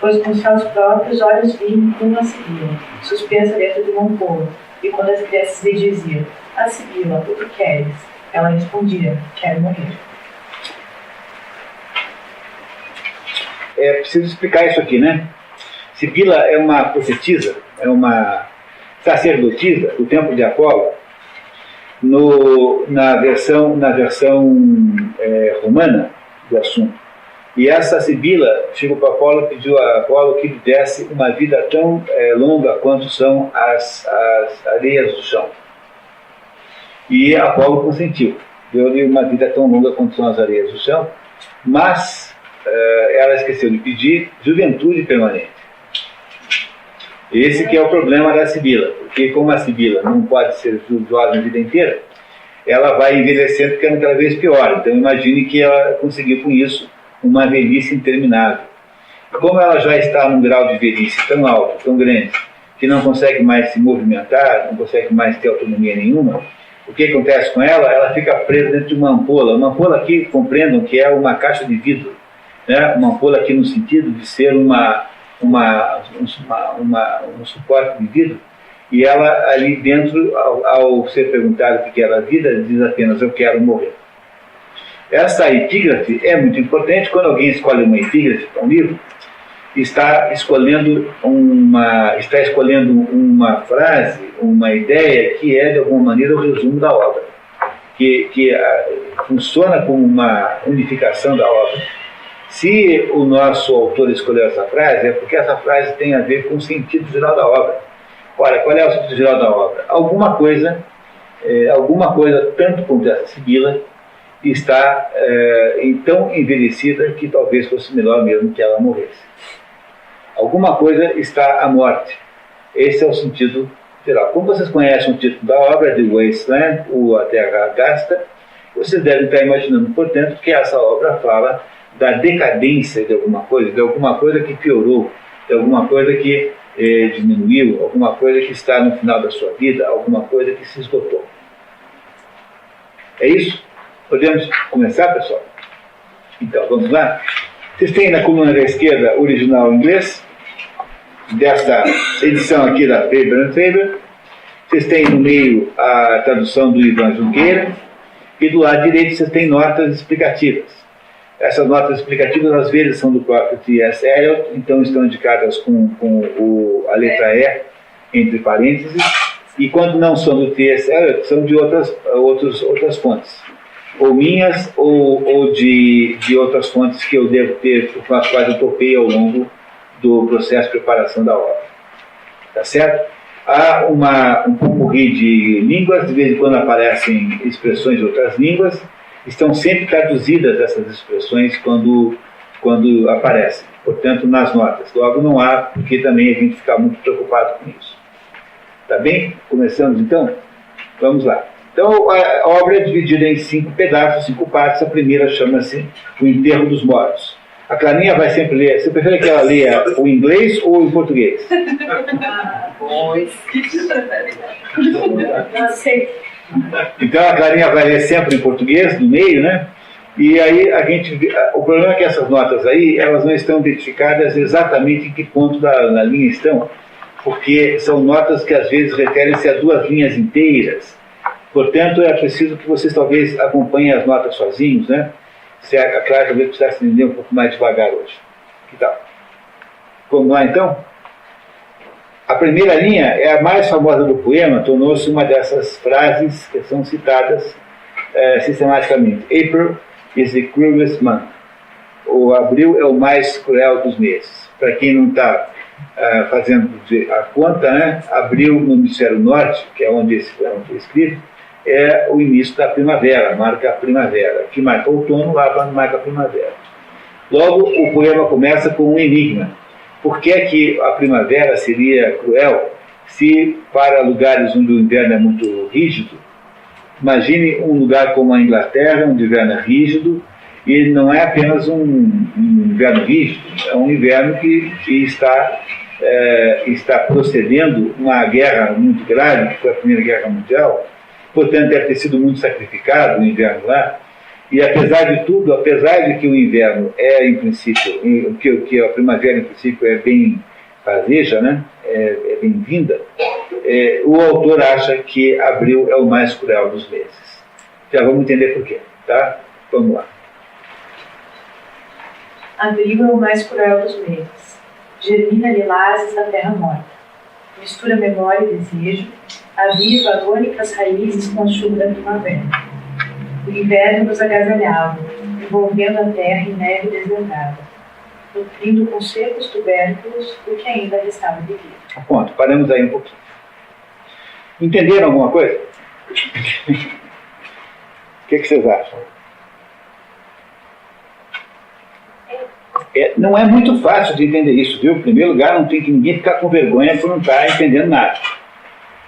Pois com seus próprios olhos vinham como a Sibila, suspensa dentro de um povo, e quando as crianças lhe diziam: "A Sibila, o que queres?", ela respondia: "Quero morrer". É preciso explicar isso aqui, né? Sibila é uma profetisa, é uma sacerdotisa do templo de Apolo, na versão romana do assunto. E essa Sibila chegou para Apolo e pediu a Apolo que lhe desse uma vida tão longa quanto são as areias do chão. E Apolo consentiu. Deu-lhe uma vida tão longa quanto são as areias do chão, mas ela esqueceu de pedir juventude permanente. Esse que é o problema da Sibila, porque como a Sibila não pode ser jovem a vida inteira, ela vai envelhecendo ficando cada vez pior. Então imagine que ela conseguiu com isso uma velhice interminável. Como ela já está num grau de velhice tão alto, tão grande, que não consegue mais se movimentar, não consegue mais ter autonomia nenhuma, o que acontece com ela? Ela fica presa dentro de uma ampola aqui, compreendam que é uma caixa de vidro, né? Uma ampola aqui no sentido de ser um suporte de vidro, e ela ali dentro, ao ser perguntado o que era a vida, diz apenas: "Eu quero morrer". Essa epígrafe é muito importante. Quando alguém escolhe uma epígrafe para um livro, está escolhendo uma frase, uma ideia que é de alguma maneira o resumo da obra, que funciona como uma unificação da obra. Se o nosso autor escolheu essa frase, é porque essa frase tem a ver com o sentido geral da obra. Ora, qual é o sentido geral da obra? Alguma coisa, tanto quanto essa Sibila, está tão envelhecida que talvez fosse melhor mesmo que ela morresse. Alguma coisa está à morte. Esse é o sentido geral. Como vocês conhecem o título da obra, The Wasteland, ou A Terra Gasta, vocês devem estar imaginando, portanto, que essa obra fala da decadência de alguma coisa que piorou, de alguma coisa que diminuiu, alguma coisa que está no final da sua vida, alguma coisa que se esgotou. É isso? Podemos começar, pessoal? Então, vamos lá? Vocês têm na coluna da esquerda o original em inglês, desta edição aqui da Faber & Faber. Vocês têm no meio a tradução do Ivan Junqueira, e do lado direito vocês têm notas explicativas. Essas notas explicativas, às vezes, são do próprio T.S. Eliot, então estão indicadas com a letra E entre parênteses, e quando não são do T.S. Eliot, são de outras fontes, ou minhas, ou de outras fontes que eu devo ter, com as quais eu topei ao longo do processo de preparação da obra. Tá certo? Há um pupurri de línguas, de vez em quando aparecem expressões de outras línguas, estão sempre traduzidas essas expressões quando aparecem, portanto, nas notas. Logo, não há porque também a gente ficar muito preocupado com isso. Tá bem? Começamos, então? Vamos lá. Então, a obra é dividida em 5 pedaços, 5 partes. A primeira chama-se O Enterro dos Mortos. A Clarinha vai sempre ler. Você prefere que ela leia o inglês ou o português? Não sei. Então a Clarinha vai ler sempre em português, no meio, né? E aí o problema é que essas notas aí, elas não estão identificadas exatamente em que ponto da linha estão, porque são notas que às vezes referem-se a 2 linhas inteiras. Portanto, é preciso que vocês talvez acompanhem as notas sozinhos, né? Se a Clara talvez precisasse entender um pouco mais devagar hoje. Que tal? Vamos lá então? A primeira linha é a mais famosa do poema, tornou-se uma dessas frases que são citadas sistematicamente. April is the cruelest month. O abril é o mais cruel dos meses. Para quem não está fazendo a conta, né? Abril no hemisfério norte, que é onde esse poema foi escrito, é o início da primavera, marca a primavera. Que marca o outono, lá marca a primavera. Logo, o poema começa com um enigma. Por que é que a primavera seria cruel se para lugares onde o inverno é muito rígido? Imagine um lugar como a Inglaterra, onde o inverno é rígido, e não é apenas um inverno rígido, é um inverno que está procedendo uma guerra muito grave, que foi a Primeira Guerra Mundial, portanto deve ter sido muito sacrificado o inverno lá, e apesar de tudo, apesar de que o inverno é em princípio, que a primavera em princípio é bem fazeja, né? É bem-vinda, o autor acha que abril é o mais cruel dos meses. Já vamos entender por quê, tá? Vamos lá. Abril é o mais cruel dos meses. Germina lilazes da terra morta. Mistura memória e desejo. Aviva agônicas raízes com a chuva da primavera. O inverno nos agasalhava, envolvendo a terra em neve desventada, nutrindo com secos tubérculos o que ainda restava de vida. Ponto, paramos aí um pouquinho. Entenderam alguma coisa? O que vocês acham? Não é muito fácil de entender isso, viu? Em primeiro lugar, não tem que ninguém ficar com vergonha por não estar entendendo nada.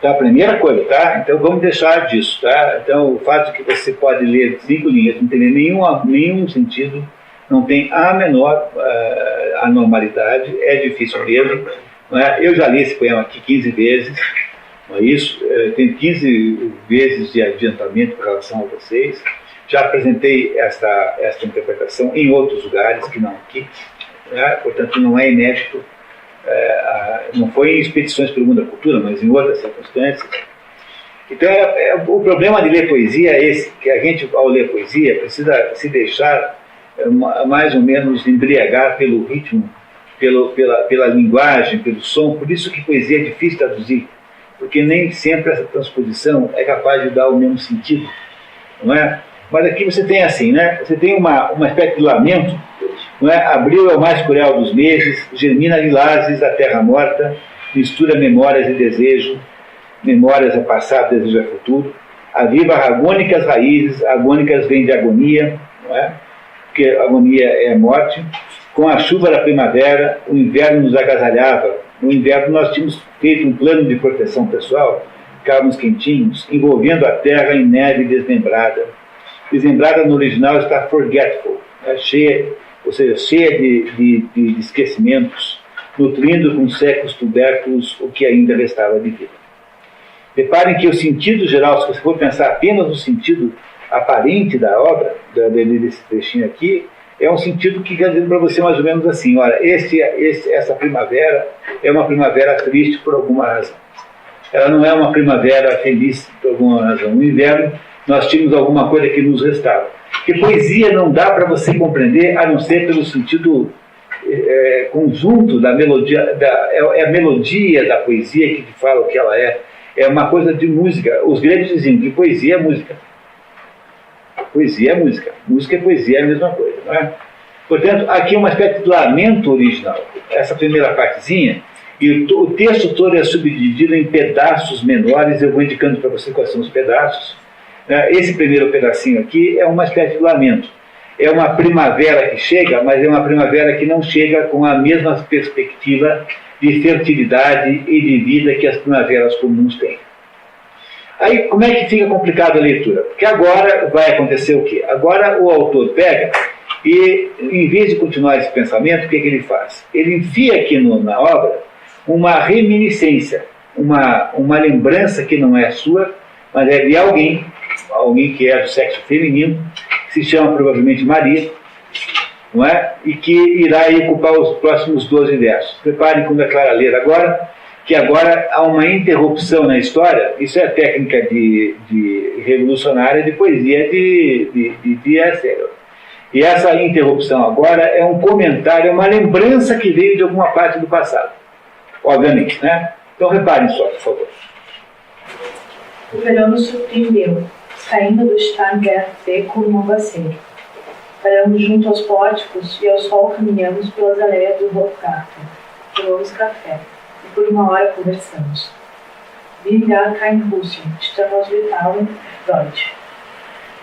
Tá? Primeira coisa, tá? Então vamos deixar disso, tá? Então o fato de que você pode ler 5 linhas, não entender nenhum sentido, não tem a menor anormalidade, é difícil mesmo. Não é? Eu já li esse poema aqui 15 vezes, não é isso? Tenho 15 vezes de adiantamento com relação a vocês. Já apresentei esta interpretação em outros lugares que não aqui, né? Portanto não é inédito. Não foi em expedições pelo mundo da cultura, mas em outras circunstâncias. Então, o problema de ler poesia é esse, que a gente, ao ler poesia, precisa se deixar mais ou menos embriagar pelo ritmo, pela linguagem, pelo som. Por isso que poesia é difícil traduzir, porque nem sempre essa transposição é capaz de dar o mesmo sentido, não é? Mas aqui você tem assim, né? Você tem uma espécie de lamento, não é? Abril é o mais cruel dos meses, germina lilazes da terra morta, mistura memórias e desejo, memórias é passado, desejo é futuro, aviva agônicas raízes, agônicas vem de agonia, não é? Porque agonia é morte, com a chuva da primavera, o inverno nos agasalhava, no inverno nós tínhamos feito um plano de proteção pessoal, ficávamos quentinhos, envolvendo a terra em neve desmembrada. Desmembrada no original está forgetful, né? Cheia de esquecimentos, nutrindo com secos tubérculos o que ainda restava de vida. Reparem que o sentido geral, se você for pensar apenas no sentido aparente da obra, desse trechinho aqui, é um sentido que quer dizer para você mais ou menos assim: olha, essa primavera é uma primavera triste por alguma razão. Ela não é uma primavera feliz por alguma razão. No inverno, nós tínhamos alguma coisa que nos restava. Porque poesia não dá para você compreender a não ser pelo sentido conjunto da melodia, é a melodia da poesia que fala o que ela é uma coisa de música. Os gregos diziam que poesia é música. Poesia é música. Música e poesia é a mesma coisa, não é? Portanto, aqui é uma espécie de lamento original. Essa primeira partezinha, e o texto todo é subdividido em pedaços menores. Eu vou indicando para você quais são os pedaços. Esse primeiro pedacinho aqui é uma espécie de lamento. É uma primavera que chega, mas é uma primavera que não chega com a mesma perspectiva de fertilidade e de vida que as primaveras comuns têm. Aí, como é que fica complicada a leitura? Porque agora vai acontecer o quê? Agora o autor pega E, em vez de continuar esse pensamento, o que ele faz? Ele enfia aqui na obra uma reminiscência, uma lembrança que não é sua, mas é de alguém que é do sexo feminino, que se chama provavelmente Maria, não é? E que irá aí ocupar os próximos 12 versos. Preparem quando é Clara ler agora, que agora há uma interrupção na história. Isso é técnica de revolucionária de poesia de Hesselhoff. E essa interrupção agora é um comentário, é uma lembrança que veio de alguma parte do passado, obviamente, né? Então reparem só, por favor. O verão nos surpreendeu, saindo do Starnberg como um aguaceiro. Paramos junto aos pórticos e ao sol caminhamos pelas areias do Hofgarten. Tomamos café e por uma hora conversamos. Wir gar kein Russen, estamos Litauen, Deutsch.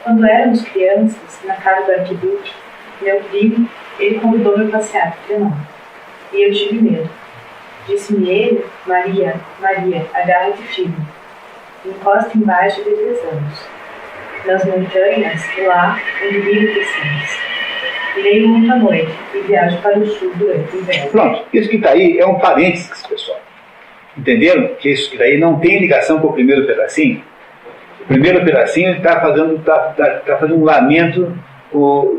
Quando éramos crianças, na casa do arquiduque, meu primo, ele convidou-me a passear por Trenó. E eu tive medo. Disse-me ele, Maria, agarra-te firme. Encosta embaixo de 3 anos. Nas montanhas, lá, onde vive descemos. Irei muito à noite e viajo para o sul durante o inverno. Pronto, isso que está aí é um parênteses, pessoal. Entenderam? Que isso que daí não tem ligação com o primeiro pedacinho. O primeiro pedacinho está fazendo um lamento,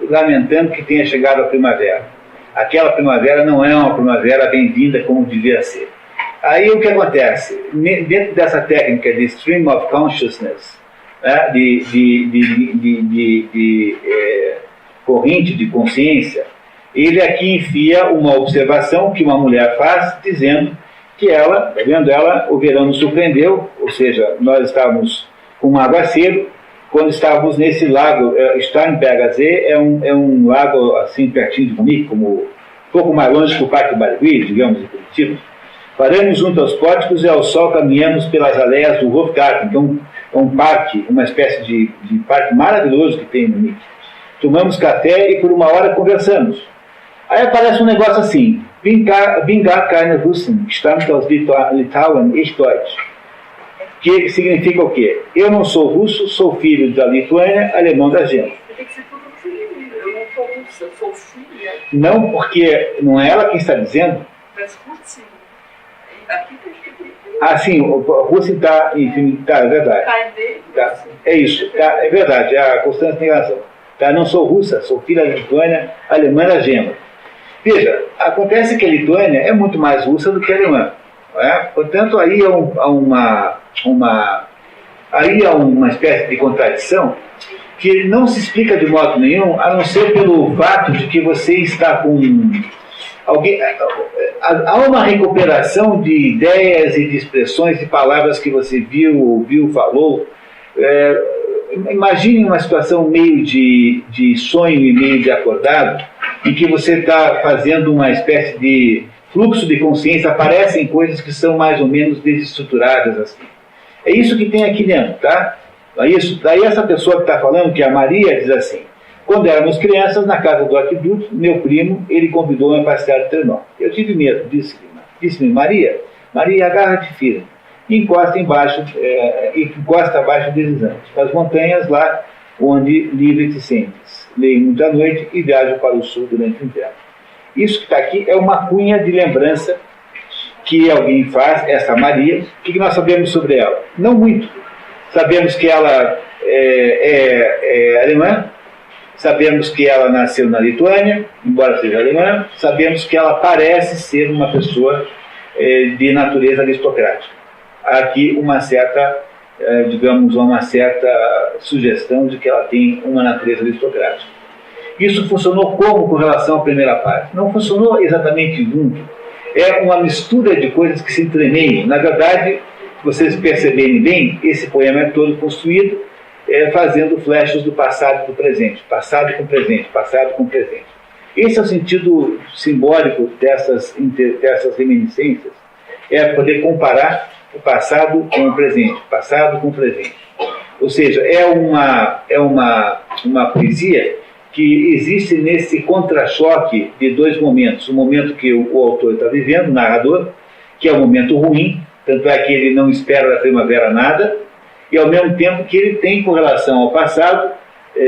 lamentando que tenha chegado a primavera. Aquela primavera não é uma primavera bem-vinda como devia ser. Aí o que acontece? Dentro dessa técnica de stream of consciousness, né, corrente de consciência, ele aqui enfia uma observação que uma mulher faz, dizendo que ela, tá vendo, o verão nos surpreendeu, ou seja, nós estávamos com um aguaceiro, quando estávamos nesse lago, Starnberger See é um lago assim pertinho de Munique, como um pouco mais longe que o Parque Barigui, digamos, em Curitiba. Paramos junto aos pórticos e ao sol caminhamos pelas aleias do Hofgarten, que é um parque, uma espécie de parque maravilhoso que tem em Munique. Tomamos café e por uma hora conversamos. Aí aparece um negócio assim, bin gar keine Russen, stammt aus Litauen, ich Deutsch. Que significa o quê? Eu não sou russo, sou filho da Lituânia, alemão da gente. Tem que ser tudo feminino. Eu não sou russa, eu sou filha. Não, porque não é ela quem está dizendo. Mas curtinho. Aqui tem que Ah, sim, o russo está, enfim, tá, é verdade. Tá, é isso, tá, é verdade, a Constância tem razão. Tá, não sou russa, sou filha da Lituânia, alemã da gema. Veja, acontece que a Lituânia é muito mais russa do que a alemã. Não é? Portanto, aí há uma espécie de contradição que não se explica de modo nenhum, a não ser pelo fato de que você está com alguém. Há uma recuperação de ideias e de expressões, de palavras que você viu, ouviu, falou. Imagine uma situação meio de sonho e meio de acordado, em que você está fazendo uma espécie de fluxo de consciência, aparecem coisas que são mais ou menos desestruturadas assim. É isso que tem aqui dentro, tá? É isso. Daí essa pessoa que está falando, que é a Maria, diz assim: quando éramos crianças, na casa do arquiduque, meu primo, ele convidou-me a passear de trenó. Eu tive medo, disse-me, Maria, agarra-te firme. Encosta abaixo deslizante, nas montanhas lá onde livre te sentes. Leio muita noite e viajo para o sul durante o inverno. Isso que está aqui é uma cunha de lembrança que alguém faz, essa Maria. O que nós sabemos sobre ela? Não muito. Sabemos que ela é alemã, sabemos que ela nasceu na Lituânia, embora seja alemã, sabemos que ela parece ser uma pessoa de natureza aristocrática. Há aqui uma certa sugestão de que ela tem uma natureza aristocrática. Isso funcionou como com relação à primeira parte? Não funcionou exatamente junto. É uma mistura de coisas que se entremeiam. Na verdade, se vocês perceberem bem, esse poema é todo construído fazendo flechas do passado e do presente. Passado com presente, passado com presente. Esse é o sentido simbólico dessas reminiscências. É poder comparar o passado com o presente, passado com o presente. Ou seja, é uma poesia que existe nesse contra-choque de dois momentos. O momento que o autor está vivendo, o narrador, que é um momento ruim, tanto é que ele não espera da primavera nada, e ao mesmo tempo que ele tem, com relação ao passado,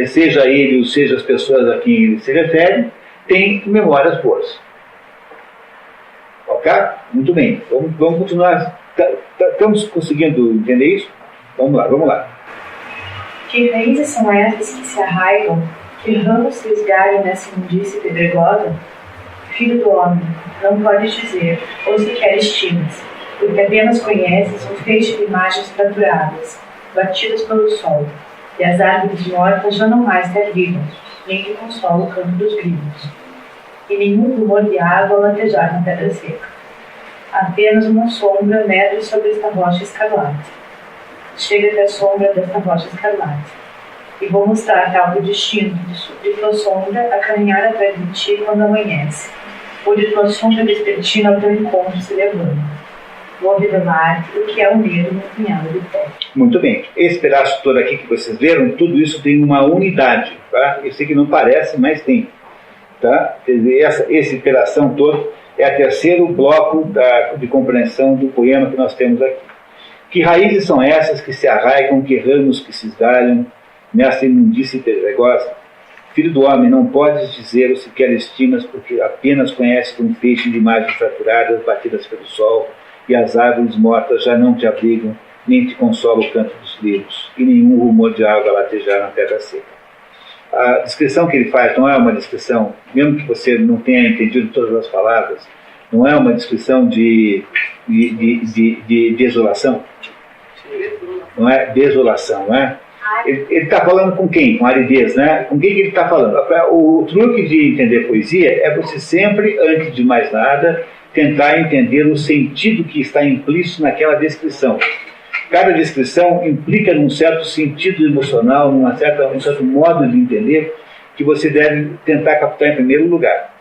seja ele ou seja as pessoas a quem ele se refere, têm memórias boas. Ok? Muito bem. Vamos continuar. Estamos conseguindo entender isso? Vamos lá. Que raízes são essas que se arraigam, que ramos se esgalham nessa imundície pedregosa? Filho do homem, não podes dizer, ou sequer estimas, porque apenas conheces um feixe de imagens fraturadas, batidas pelo sol, e as árvores mortas já não mais te abrigam, nem te consola o canto dos grilos, e nenhum rumor de água latejar na pedra seca. Apenas uma sombra medra sobre esta rocha escarlate. Chega até a sombra desta rocha escarlate, e vou mostrar-te algo distinto de tua sombra a caminhar atrás de ti quando amanhece, ou de tua sombra vespertina ao teu encontro se levanta. Vou revelar-te o que é o medo no punhado de pó. Muito bem. Esse pedaço todo aqui que vocês viram, tudo isso tem uma unidade. Tá? Eu sei que não parece, mas tem. Tá? Quer dizer, esse pedação todo é o terceiro bloco de compreensão do poema que nós temos aqui. Que raízes são essas que se arraigam, que ramos que se esgalham nessa imundície pedregosa? Filho do homem, não podes dizer ou sequer estimas, porque apenas conheces um feixe de imagens fraturadas, batidas pelo sol, e as árvores mortas já não te abrigam, nem te consola o canto dos livros, e nenhum rumor de água latejar na terra seca. A descrição que ele faz não é uma descrição, mesmo que você não tenha entendido todas as palavras, não é uma descrição de desolação. Não é desolação, não é? Ele está falando com quem? Com aridez, né? Com quem que ele está falando? O truque de entender poesia é você sempre, antes de mais nada, tentar entender o sentido que está implícito naquela descrição. Cada descrição implica num certo sentido emocional, num certo modo de entender que você deve tentar captar em primeiro lugar.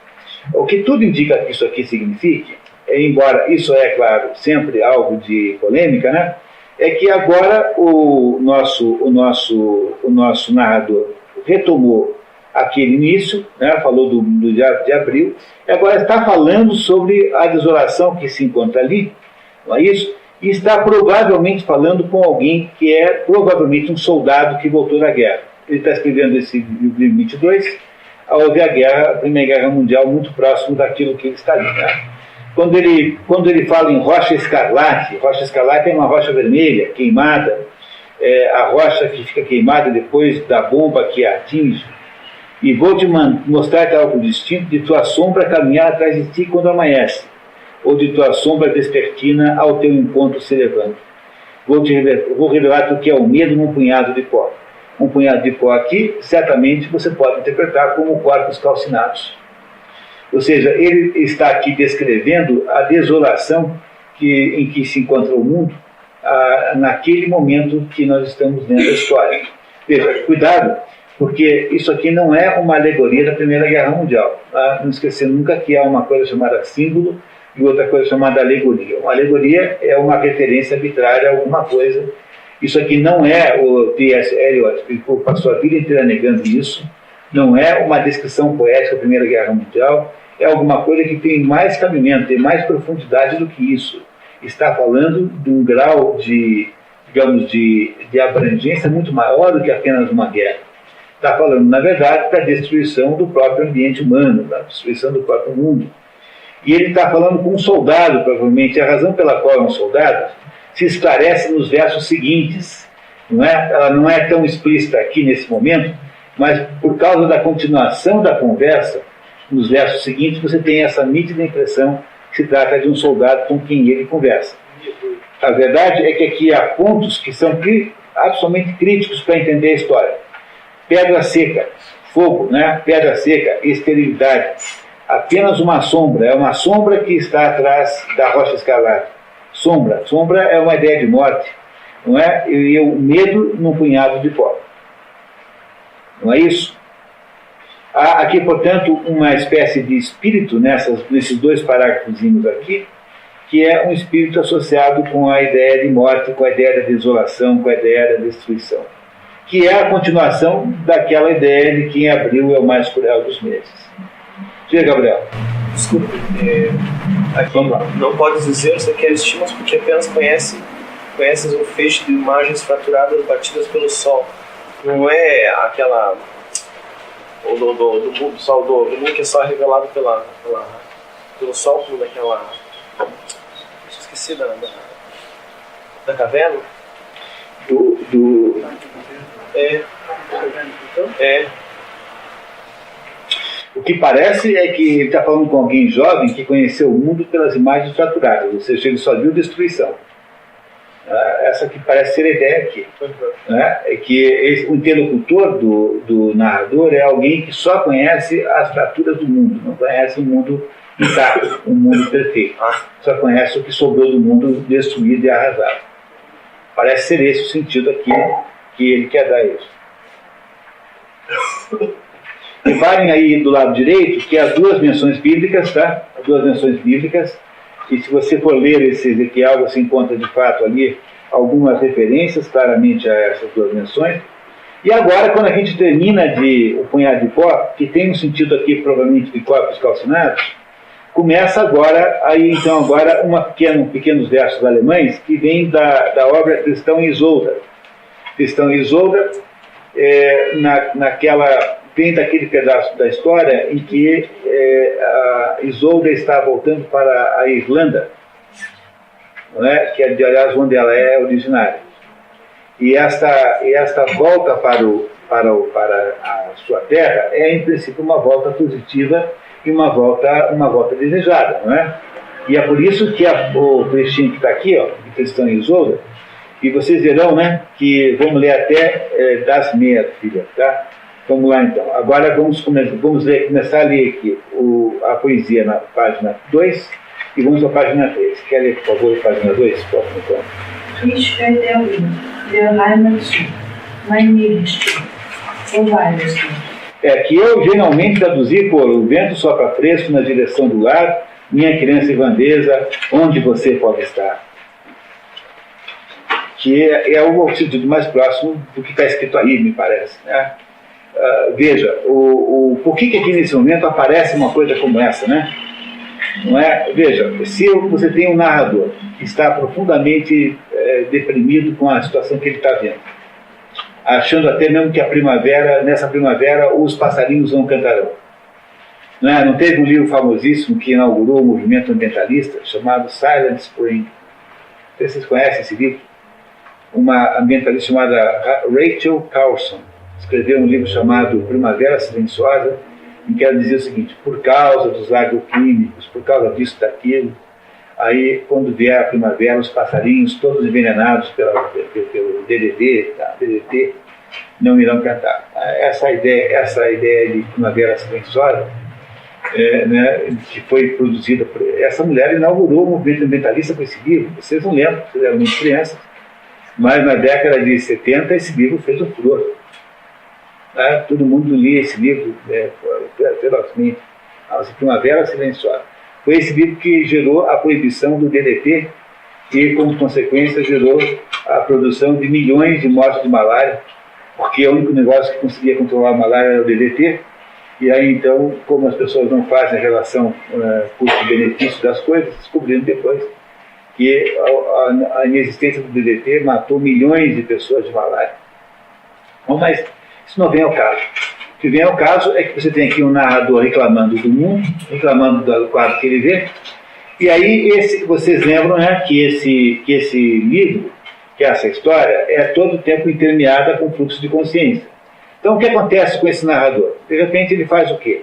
O que tudo indica que isso aqui signifique, embora isso é, claro, sempre alvo de polêmica, né? É que agora o nosso narrador retomou aquele início, né, falou de abril, e agora está falando sobre a desolação que se encontra ali, não é isso? E está provavelmente falando com alguém que é provavelmente um soldado que voltou da guerra. Ele está escrevendo esse livro 22, houve a Primeira Guerra Mundial muito próximo daquilo que ele está ali, né? Quando ele fala em rocha escarlate é uma rocha vermelha, queimada, a rocha que fica queimada depois da bomba que a atinge. E vou te mostrar algo distinto de tua sombra caminhar atrás de ti quando amanhece, ou de tua sombra vespertina ao teu encontro se levanta. Vou revelar-te o que é o medo num punhado de pó. Um punhado de pó aqui, certamente você pode interpretar como corpos calcinados. Ou seja, ele está aqui descrevendo a desolação em que se encontra o mundo naquele momento que nós estamos lendo a história. Veja, cuidado, porque isso aqui não é uma alegoria da Primeira Guerra Mundial. Tá? Não esquecer nunca que há uma coisa chamada símbolo e outra coisa chamada alegoria. Uma alegoria é uma referência arbitrária a alguma coisa. Isso aqui não é o T.S. Eliot, que passou a vida inteira negando isso. Não é uma descrição poética da Primeira Guerra Mundial. É alguma coisa que tem mais cabimento, tem mais profundidade do que isso. Está falando de um grau de abrangência muito maior do que apenas uma guerra. Está falando, na verdade, da destruição do próprio ambiente humano, da destruição do próprio mundo. E ele está falando com um soldado, provavelmente. A razão pela qual é um soldado se esclarece nos versos seguintes. Não é? Ela não é tão explícita aqui nesse momento, mas por causa da continuação da conversa, nos versos seguintes, você tem essa nítida impressão que se trata de um soldado com quem ele conversa. A verdade é que aqui há pontos que são absolutamente críticos para entender a história. Pedra seca, fogo, né? Pedra seca, esterilidade. Apenas uma sombra, é uma sombra que está atrás da rocha escarlate. Sombra é uma ideia de morte, não é? E o medo num punhado de pó. Não é isso? Há aqui, portanto, uma espécie de espírito nesses dois parágrafozinhos aqui, que é um espírito associado com a ideia de morte, com a ideia da desolação, com a ideia da destruição, que é a continuação daquela ideia de que em abril é o mais cruel dos meses. Diga, Gabriel. Desculpe, vamos lá. Não podes dizer se quer estimas porque apenas conheces um feixe de imagens fraturadas batidas pelo sol, Não é aquela... do sol, do mundo que é só revelado pelo sol, como daquela... Esqueci da caverna. O que parece é que ele está falando com alguém jovem que conheceu o mundo pelas imagens fraturadas, ou seja, ele só viu destruição. Essa que parece ser a ideia aqui. É que o interlocutor do narrador é alguém que só conhece as fraturas do mundo, não conhece o mundo intacto, o mundo perfeito. Só conhece o que sobrou do mundo destruído e arrasado. Parece ser esse o sentido aqui que ele quer dar a isso. Reparem aí do lado direito que há duas menções bíblicas, tá? Há duas menções bíblicas. E se você for ler esse Ezequiel, você encontra de fato ali algumas referências claramente a essas duas menções. E agora, quando a gente termina de o punhado de pó, que tem um sentido aqui provavelmente de corpos calcinados, começa agora, pequenos versos alemães que vêm da obra Cristão e Isolda. Cristão e Isolda, vem daquele pedaço da história em que a Isolda está voltando para a Irlanda, não é? Que é, aliás, onde ela é originária. E esta volta para a sua terra é, em princípio, uma volta positiva e uma volta desejada, não é? E é por isso que o trechinho que está aqui, de Cristão e Isolda, e vocês verão, né, que vamos ler até das meias, filha, tá? Vamos lá, então. Agora vamos começar a ler aqui a poesia na página 2 e vamos à página 3. Quer ler, por favor, a página 2? Ich werde der Heimat zu, mein Lieblingsstück, wo weilest du? Que eu geralmente traduzi por o vento sopra fresco na direção do lar, minha criança irlandesa, onde você pode estar. Que é o sentido mais próximo do que está escrito aí, me parece, né? Veja, por que aqui nesse momento aparece uma coisa como essa, né? Não é? Veja, se você tem um narrador que está profundamente deprimido com a situação que ele está vendo, achando até mesmo que nessa primavera, os passarinhos não cantarão. Não teve um livro famosíssimo que inaugurou o movimento ambientalista chamado Silent Spring? Vocês conhecem esse livro? Uma ambientalista chamada Rachel Carlson escreveu um livro chamado Primavera Silenciosa, em que ela dizia o seguinte: por causa dos agroquímicos, por causa disso, daquilo, aí quando vier a primavera, os passarinhos, todos envenenados pelo DDT, não irão cantar. Essa ideia de Primavera Silenciosa, que foi produzida por... Essa mulher inaugurou o movimento ambientalista com esse livro. Vocês não lembram, vocês eram muito crianças, mas na década de 70 esse livro fez um furor. Todo mundo lia esse livro ferozmente. A Primavera Silenciosa. Foi esse livro que gerou a proibição do DDT e, como consequência, gerou a produção de milhões de mortes de malária, porque o único negócio que conseguia controlar a malária era o DDT. E aí, então, como as pessoas não fazem a relação custo-benefício das coisas, descobriram depois que a inexistência do DDT matou milhões de pessoas de malária. Bom, mas isso não vem ao caso. O que vem ao caso é que você tem aqui um narrador reclamando do mundo, reclamando do quadro que ele vê, e aí vocês lembram, né, que esse livro, que essa história, é todo o tempo intermeada com fluxo de consciência. Então o que acontece com esse narrador? De repente ele faz o quê?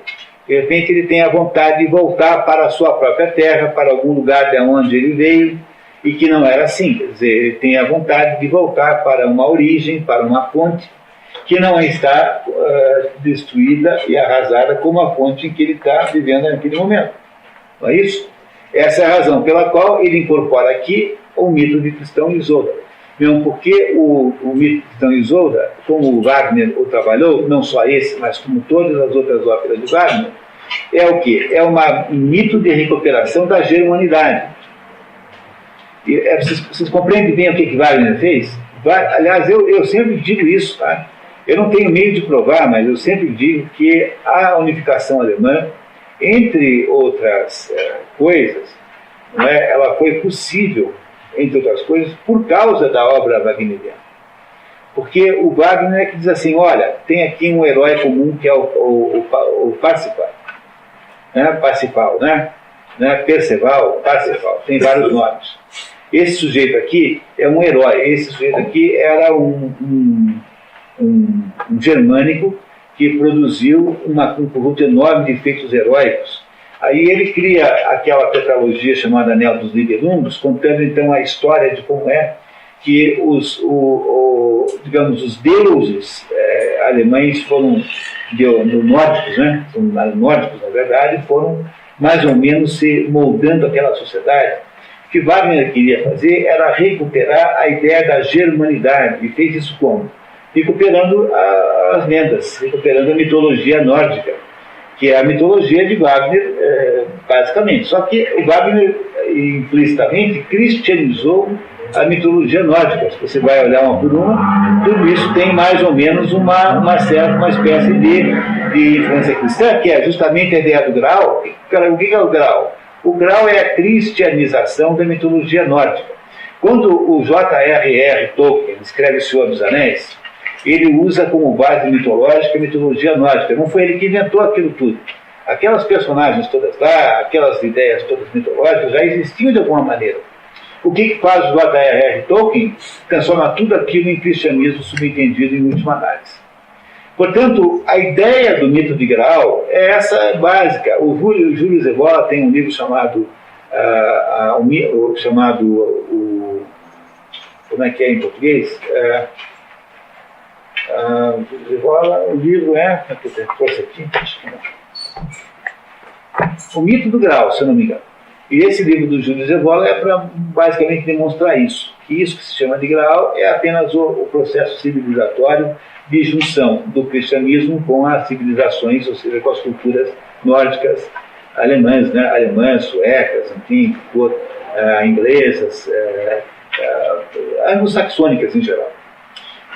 De repente ele tem a vontade de voltar para a sua própria terra, para algum lugar de onde ele veio, e que não era assim. Quer dizer, ele tem a vontade de voltar para uma origem, para uma fonte, que não está destruída e arrasada como a fonte em que ele está vivendo naquele momento. Não é isso? Essa é a razão pela qual ele incorpora aqui o mito de Cristão e Isolda. Mesmo porque o mito de Cristão e Isolda, como o Wagner o trabalhou, não só esse, mas como todas as outras óperas de Wagner, é o quê? É um mito de recuperação da germanidade. E, vocês compreendem bem o que Wagner fez? Aliás, eu sempre digo isso, tá? Eu não tenho meio de provar, mas eu sempre digo que a unificação alemã, entre outras coisas, ela foi possível, entre outras coisas, por causa da obra wagneriana. Porque o Wagner é que diz assim, olha, tem aqui um herói comum que é o Parsifal, né? Parsifal, né? Perceval, Parsifal, tem vários nomes. Esse sujeito aqui é um herói, esse sujeito aqui era um germânico que produziu um conjunto enorme de feitos heróicos. Aí ele cria aquela tetralogia chamada Anel dos Nibelungos, contando então a história de como é que digamos, os deuses alemães foram nórdicos, né? São nórdicos, na verdade, foram mais ou menos se moldando aquela sociedade. O que Wagner queria fazer era recuperar a ideia da germanidade, e fez isso como? Recuperando as lendas, recuperando a mitologia nórdica, que é a mitologia de Wagner, basicamente. Só que o Wagner, implicitamente, cristianizou a mitologia nórdica. Se você vai olhar uma por uma, tudo isso tem mais ou menos uma espécie de influência cristã, que é justamente a ideia do Graal. O que é o Graal? O Graal é a cristianização da mitologia nórdica. Quando o J.R.R. Tolkien escreve O Senhor dos Anéis, ele usa como base mitológica a mitologia nórdica. Não foi ele que inventou aquilo tudo. Aquelas personagens todas lá, aquelas ideias todas mitológicas já existiam de alguma maneira. O que faz o J.R.R. Tolkien? Transforma tudo aquilo em cristianismo subentendido em última análise. Portanto, a ideia do mito de Graal é essa básica. O Júlio Evola tem um livro chamado como é que é em português? O livro é O Mito do Graal, se eu não me engano. E esse livro do Júlio Evola é para basicamente demonstrar isso. Que isso que se chama de Graal é apenas o processo civilizatório de junção do cristianismo com as civilizações, ou seja, com as culturas nórdicas alemãs, né? Alemãs, suecas, enfim, inglesas, anglo-saxônicas em geral.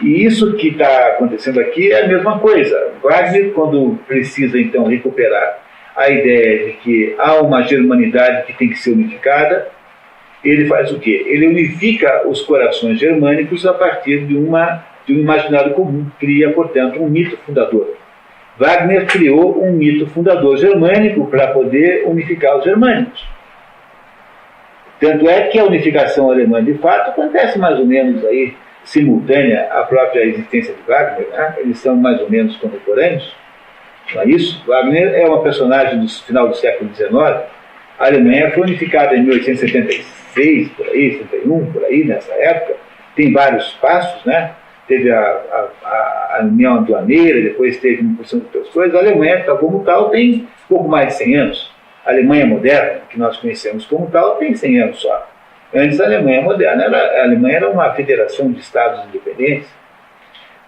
E isso que está acontecendo aqui é a mesma coisa. Wagner, quando precisa então recuperar a ideia de que há uma germanidade que tem que ser unificada, ele faz o quê? Ele unifica os corações germânicos a partir de um imaginário comum, cria, portanto, um mito fundador. Wagner criou um mito fundador germânico para poder unificar os germânicos. Tanto é que a unificação alemã, de fato, acontece mais ou menos aí, simultânea à própria existência de Wagner, né? Eles são mais ou menos contemporâneos. Não é isso? Wagner é uma personagem do final do século XIX. A Alemanha foi unificada em 1876, por aí, 71, por aí, nessa época. Tem vários passos, né? Teve a União Aduaneira, depois teve uma porção de outras coisas. A Alemanha, tal como tal, tem pouco mais de 100 anos. A Alemanha moderna, que nós conhecemos como tal, tem 100 anos só. Antes, a Alemanha moderna, a Alemanha era uma federação de estados independentes.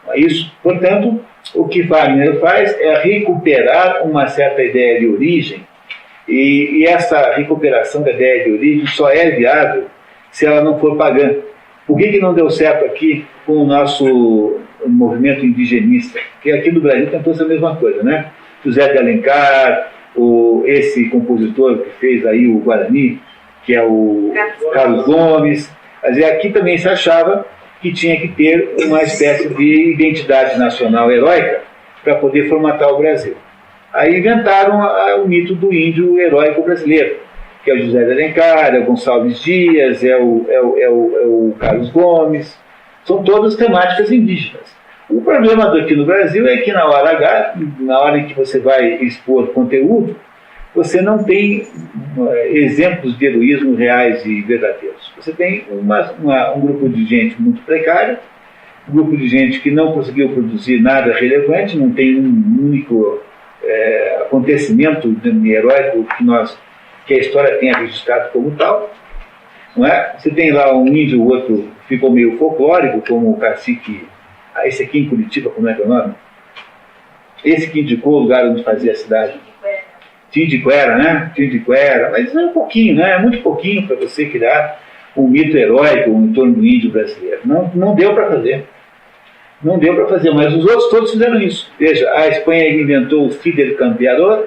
Não é isso? Portanto, o que Wagner faz é recuperar uma certa ideia de origem, e essa recuperação da ideia de origem só é viável se ela não for pagã. Por que não deu certo aqui com o nosso movimento indigenista? Porque aqui no Brasil tentou a mesma coisa, né? José de Alencar, esse compositor que fez aí o Guarani, que é o Carlos Gomes. Mas aqui também se achava que tinha que ter uma espécie de identidade nacional heróica para poder formatar o Brasil. Aí inventaram o mito do índio heróico brasileiro, que é o José de Alencar, é o Gonçalves Dias, é o Carlos Gomes. São todas temáticas indígenas. O problema aqui no Brasil é que na hora H, na hora em que você vai expor conteúdo, você não tem exemplos de heroísmo reais e verdadeiros. Você tem um grupo de gente muito precária, um grupo de gente que não conseguiu produzir nada relevante, não tem um único acontecimento heróico que a história tenha registrado como tal. Não é? Você tem lá um índio, o outro ficou meio folclórico, como o cacique, esse aqui em Curitiba, como é que é o nome? Esse que indicou o lugar onde fazia a cidade. Tindiquera, né? Tindiquera, mas é um pouquinho, né? É muito pouquinho para você criar um mito heróico em torno do índio brasileiro. Não deu para fazer. Não deu para fazer, mas os outros todos fizeram isso. Veja, a Espanha inventou o Fidel Campeador,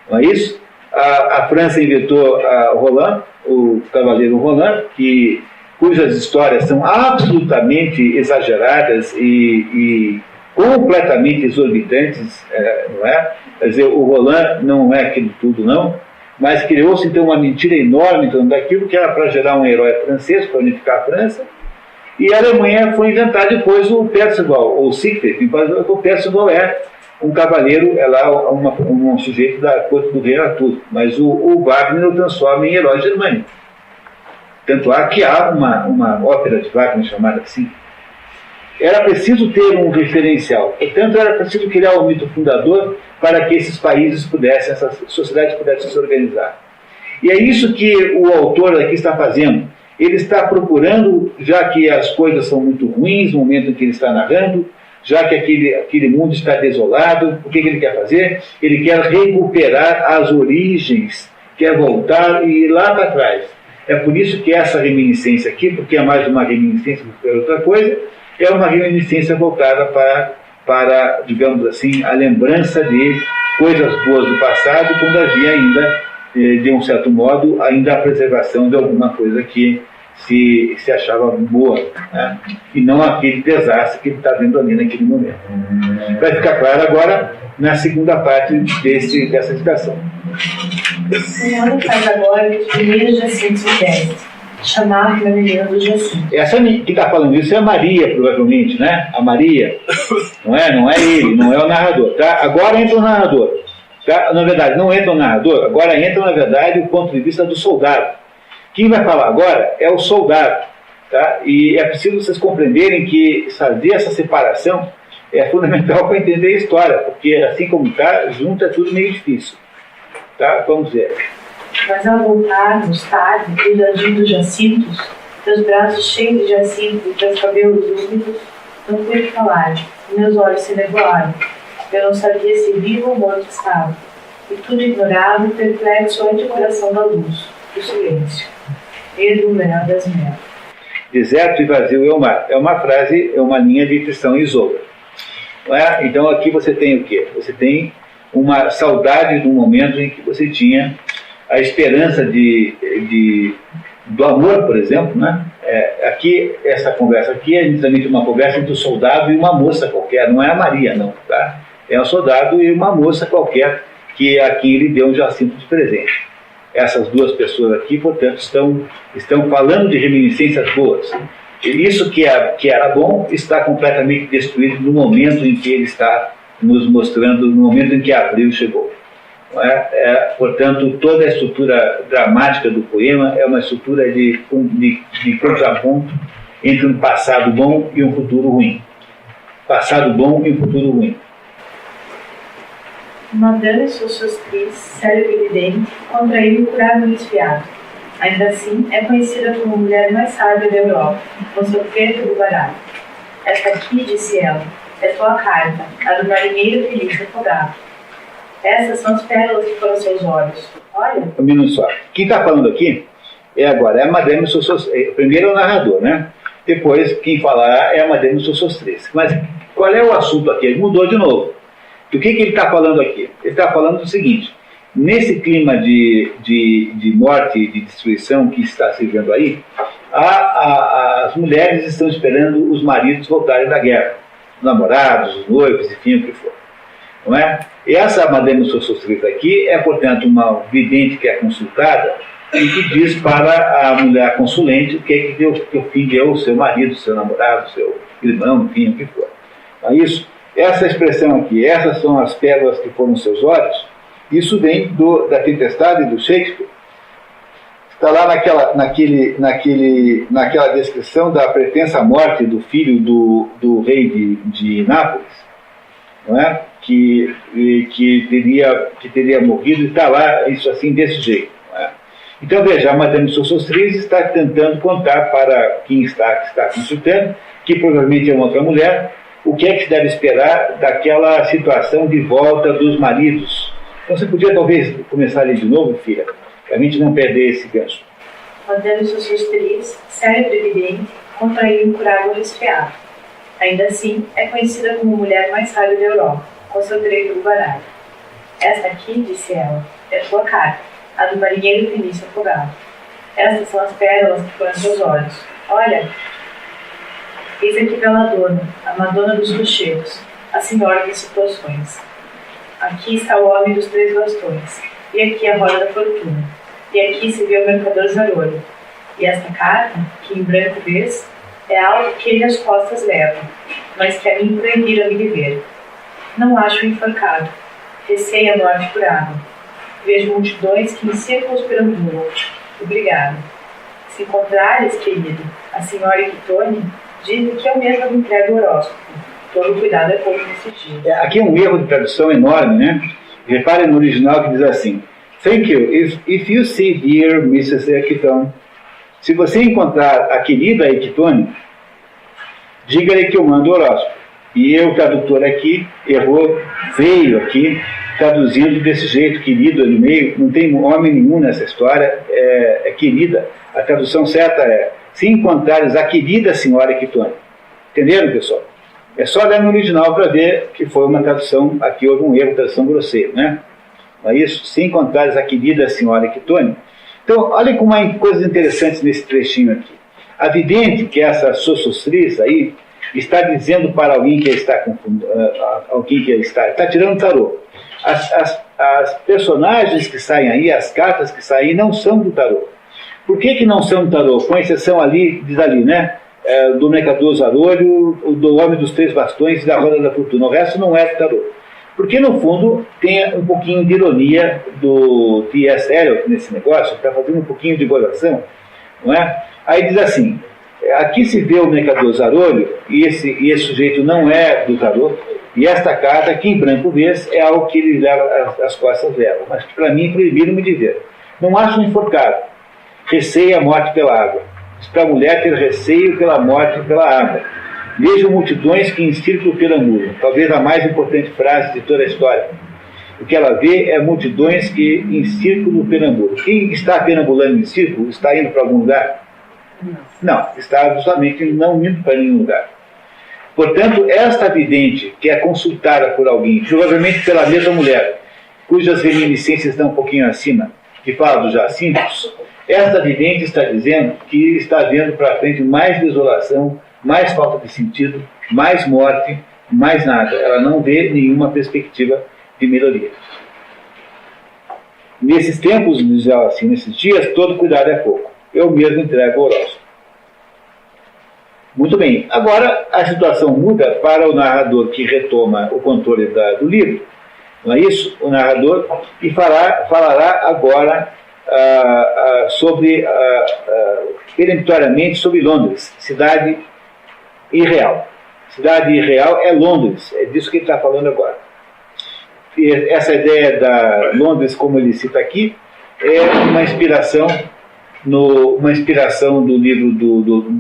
não é isso? A França inventou o Roland, o cavaleiro Roland, que cujas histórias são absolutamente exageradas e completamente exorbitantes, não é? Quer dizer, o Roland não é aquilo tudo, não, mas criou-se então uma mentira enorme em torno daquilo que era para gerar um herói francês, para unificar a França, e a Alemanha foi inventar depois o Perceval, ou Siegfried. O Perceval é um cavaleiro, é lá um sujeito da corte do rei Arthur, mas o Wagner o transforma em herói germânico. Tanto há que há uma ópera de Wagner chamada assim. Era preciso ter um referencial, portanto era preciso criar um mito fundador para que esses países pudessem, essas sociedades pudessem se organizar. E é isso que o autor aqui está fazendo. Ele está procurando, já que as coisas são muito ruins no momento em que ele está narrando, já que aquele mundo está desolado, o que ele quer fazer? Ele quer recuperar as origens, quer voltar e ir lá para trás. É por isso que essa reminiscência aqui, porque é mais uma reminiscência do que outra coisa, é uma reminiscência voltada para, digamos assim, a lembrança de coisas boas do passado, quando havia ainda, de um certo modo, ainda a preservação de alguma coisa que se achava boa, né? E não aquele desastre que ele está vendo ali naquele momento. Vai ficar claro agora na segunda parte dessa citação. O ano faz agora os primeiros Jacintos Silvestres, chamado da menina do Jacinto. Essa que está falando isso é a Maria, provavelmente, né? A Maria. Não é ele, não é o narrador. Tá? Agora entra o narrador. Tá? Na verdade, não entra o narrador, agora entra, na verdade, o ponto de vista do soldado. Quem vai falar agora é o soldado. Tá? E é preciso vocês compreenderem que fazer essa separação é fundamental para entender a história, porque assim como está, junto é tudo meio difícil. Tá? Vamos ver. Mas ao voltarmos tarde do jardim dos jacintos, teus braços cheios de jacinto e teus cabelos úmidos, não pude falar, e meus olhos se nevoaram. Eu não sabia se vivo ou morto estava, e tudo ignorava, perplexo ante o coração da luz, do silêncio, e do mel das mel. Deserto e vazio é o mar. É uma frase, é uma linha de Tristão e Isolda. Não é? Então aqui você tem o quê? Você tem uma saudade do momento em que você tinha a esperança do amor, por exemplo, né? Aqui, essa conversa aqui é justamente uma conversa entre o soldado e uma moça qualquer, não é a Maria, não, tá? É um soldado e uma moça qualquer que a quem ele deu um jacinto de presente. Essas duas pessoas aqui, portanto, estão falando de reminiscências boas. E isso que era bom está completamente destruído no momento em que ele está nos mostrando, no momento em que abril chegou. Portanto, toda a estrutura dramática do poema é uma estrutura de contraponto entre um passado bom e um futuro ruim. Passado bom e um futuro ruim. Madame Sosostris, célebre evidente, contraiu e curava um resfriado. Ainda assim, é conhecida como a mulher mais sábia da Europa, com seu preto do baralho. Esta aqui, disse ela, é tua carta, a do marinheiro feliz afogado. Essas são as pérolas que foram seus olhos. Olha. Um minuto só. Quem está falando aqui é a Madame Sosostris. Primeiro é o narrador, né? Depois, quem falará é a Madame Sosostris. Mas qual é o assunto aqui? Ele mudou de novo. Do que ele está falando aqui? Ele está falando do seguinte: nesse clima de morte e de destruição que está se vendo aí, as mulheres estão esperando os maridos voltarem da guerra. Os namorados, os noivos, enfim, o que for. Não é? E essa Madame Sosostris aqui é, portanto, uma vidente que é consultada e que diz para a mulher consulente o que o fim deu o seu marido, o seu namorado, o seu irmão, enfim, o que for. Então, isso, essa expressão aqui, essas são as pérolas que foram seus olhos, isso vem da Tempestade do Shakespeare. Está lá naquela descrição da pretensa morte do filho do rei de Nápoles, não é? que teria morrido, e está lá isso assim desse jeito. Não é? Então veja, a Madame Sosostris está tentando contar para quem está consultando, que provavelmente é uma outra mulher, o que é que se deve esperar daquela situação de volta dos maridos. Então você podia talvez começar ali de novo, filha, para a gente não perder esse gancho. Madame Sosostris, célebre evidente, contraiu incurável resfriado. Ainda assim, é conhecida como a mulher mais sábia da Europa, com seu direito do baralho. Esta aqui, disse ela, é tua carta, a do marinheiro Fenício afogado. Estas são as pérolas que foram seus olhos. Olha, eis aqui Beladona, a Madonna dos rochedos, a senhora das situações. Aqui está o homem dos 3 bastões, e aqui a roda da fortuna, e aqui se vê o mercador Zarolho. E esta carta, que em branco vês, é algo que ele às costas leva, mas que a mim proibiram me ver. Não acho enforcado, receio a morte por água. Vejo multidões que em círculos perambulam. Obrigado. Se encontrares, querido, a senhora Equitone, diz que eu mesma me entrego o horóscopo. Todo cuidado é pouco nesse dia. Aqui é um erro de tradução enorme, né? Repare no original que diz assim: Thank you. If you see dear Mrs. Equitone, se você encontrar a querida Equitone, diga-lhe que eu mando o horóscopo. E o tradutor aqui errou, veio aqui, traduzindo desse jeito, querido, no meio, não tem homem nenhum nessa história, é querida. A tradução certa é: se encontrares a querida senhora Equitone. Entenderam, pessoal? É só olhar no original para ver que foi uma tradução, aqui houve um erro de tradução grosseiro, né? Não é isso? Se encontrares a querida senhora Equitone. Então, olhem como há coisas interessantes nesse trechinho aqui. A vidente, que é essa sossostriz aí, está dizendo para alguém que está tirando tarô. As personagens que saem aí, as cartas que saem, não são do tarô. Por que não são do tarô? Com exceção ali, diz ali, né? Do mercador Zarolho, do homem dos 3 bastões e da roda da fortuna. O resto não é do tarô. Porque, no fundo, tem um pouquinho de ironia do T.S. Eliot nesse negócio, está fazendo um pouquinho de gozação, não é? Aí diz assim: aqui se vê o mercador Zarolho, e esse sujeito não é do tarô, e esta carta, aqui em branco vês, é algo que ele leva, as costas levam, mas que para mim proibiram-me de ver. Não acho um enforcado, receia a morte pela água. Para a mulher ter receio pela morte pela água. Vejo multidões que em círculo perambulam. Talvez a mais importante frase de toda a história. O que ela vê é multidões que em círculo perambulam. Quem está perambulando em círculo está indo para algum lugar? Não, está justamente não indo para nenhum lugar. Portanto, esta vidente que é consultada por alguém, provavelmente pela mesma mulher, cujas reminiscências estão um pouquinho acima, que fala dos Jacintos, esta vidente está dizendo que está vendo para frente mais desolação, mais falta de sentido, mais morte, mais nada. Ela não vê nenhuma perspectiva de melhoria. Nesses tempos, diz ela assim, nesses dias, todo cuidado é pouco. Eu mesmo entrego o horóscopo. Muito bem. Agora a situação muda para o narrador que retoma o controle do livro, não é isso? O narrador, e falará agora peremptoriamente sobre Londres, cidade irreal. Cidade irreal é Londres, é disso que ele está falando agora. E essa ideia da Londres, como ele cita aqui, é uma inspiração do livro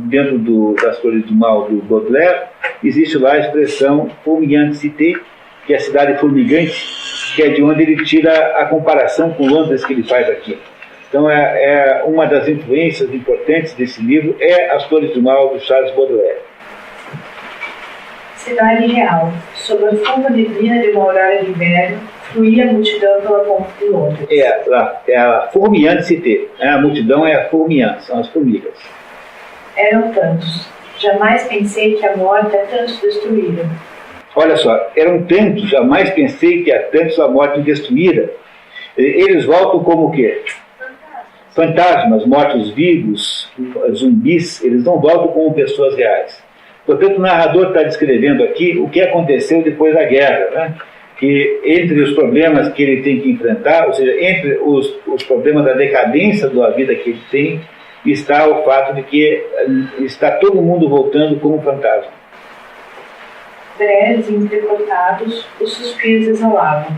dentro das Flores do Mal do Baudelaire. Existe lá a expressão Fourmillante Cité, que é a cidade formigante, que é de onde ele tira a comparação com Londres que ele faz aqui. Então, uma das influências importantes desse livro é As Flores do Mal, do Charles Baudelaire. Cidade real. Sob a fuma divina de uma aurora de inverno, fluía a multidão pela ponte de Londres. É a Fourmillante Cité. A multidão é a Fourmillante, são as formigas. Eram tantos. Jamais pensei que a morte a tantos destruíra. Olha só, eram tantos, jamais pensei que a tantos a morte destruíra. Eles voltam como o quê? Fantasmas, mortos-vivos, zumbis, eles não voltam como pessoas reais. Portanto, o narrador está descrevendo aqui o que aconteceu depois da guerra, né? Que entre os problemas que ele tem que enfrentar, ou seja, entre os problemas da decadência da vida que ele tem, está o fato de que está todo mundo voltando como fantasma. Breves e entrecortados, os suspiros exalavam,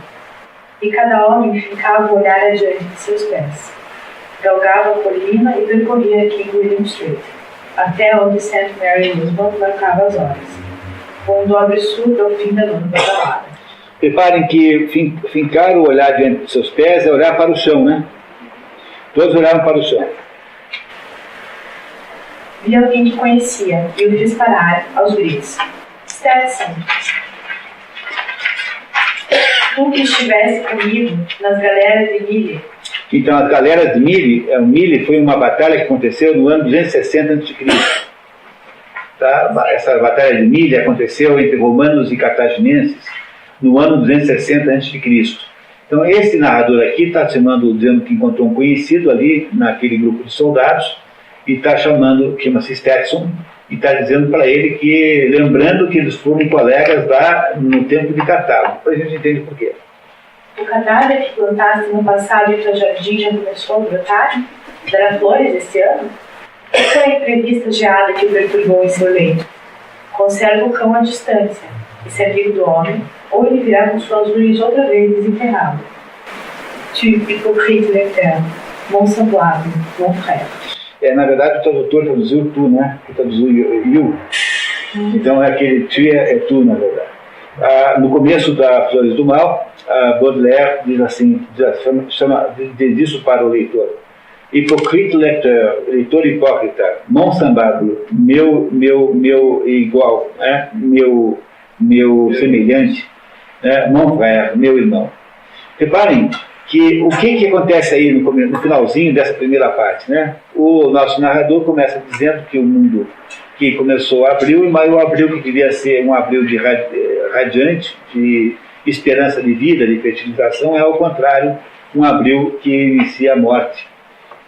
e cada homem ficava o olhar adiante de seus pés. Galgava a colina e percorria King William Street, até onde St. Mary Lisbon marcava as horas, com um dobre surdo ao fim da nona badalada. Reparem que fincar o olhar diante de seus pés é olhar para o chão, né? Todos olharam para o chão. Vi alguém que conhecia e o disparar aos gritos. Stetson! Tu que estivesse comigo nas galeras de Mille, Então, a galera de Mille foi uma batalha que aconteceu no ano 260 a.C. Tá? Essa batalha de Mille aconteceu entre romanos e cartaginenses no ano 260 a.C. Então, esse narrador aqui está dizendo que encontrou um conhecido ali naquele grupo de soldados e está chama-se Stetson, e está dizendo para ele que, lembrando que eles foram colegas lá no tempo de Cartago. Depois a gente entende por quê. O cadáver que plantaste no passado em teu jardim já começou a brotar? Dará flores este ano? Qual foi a imprevista geada que o perturbou em seu leito? Conserva o cão à distância, e se é amigo do homem, ou ele virá com suas unhas outra vez desenterrado. Tu, hypocrite lecteur, mon semblable, mon frère. Na verdade, o tradutor traduziu tu, né? Que traduziu you. Então, aquele tu é tu, na verdade. No começo da Flores do Mal, Baudelaire diz assim, diz isso para o leitor. Hypocrite lecteur, leitor hipócrita, mon semblable, meu igual, né? meu semelhante, né? Mon frère, meu irmão. Reparem que o que acontece aí no finalzinho dessa primeira parte, né? O nosso narrador começa dizendo que o mundo que começou abril, mas o abril que devia ser um abril de radiante, de esperança de vida, de fertilização, é ao contrário, um abril que inicia a morte.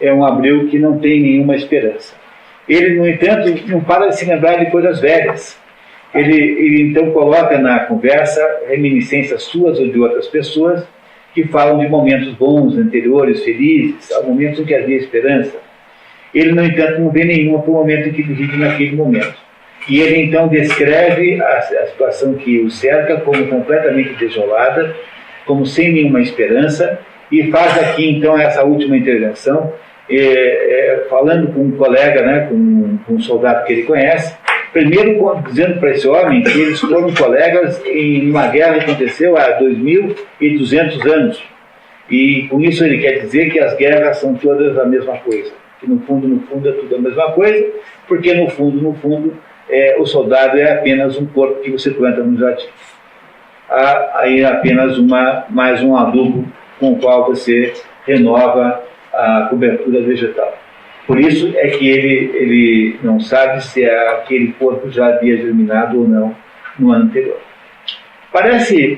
É um abril que não tem nenhuma esperança. Ele, no entanto, não para de se lembrar de coisas velhas. Ele então coloca na conversa reminiscências suas ou de outras pessoas que falam de momentos bons, anteriores, felizes, a momentos em que havia esperança. Ele, no entanto, não vê nenhuma para o momento em que ele vive naquele momento. E ele, então, descreve a situação que o cerca como completamente desolada, como sem nenhuma esperança, e faz aqui, então, essa última intervenção, falando com um colega, né, com um soldado que ele conhece, primeiro dizendo para esse homem que eles foram colegas em uma guerra que aconteceu há 2.200 anos. E com isso ele quer dizer que as guerras são todas a mesma coisa. Que no fundo é tudo a mesma coisa, porque no fundo, o soldado é apenas um corpo que você planta no jardim. Aí é apenas mais um adubo com o qual você renova a cobertura vegetal. Por isso é que ele não sabe se aquele corpo já havia germinado ou não no ano anterior. Parece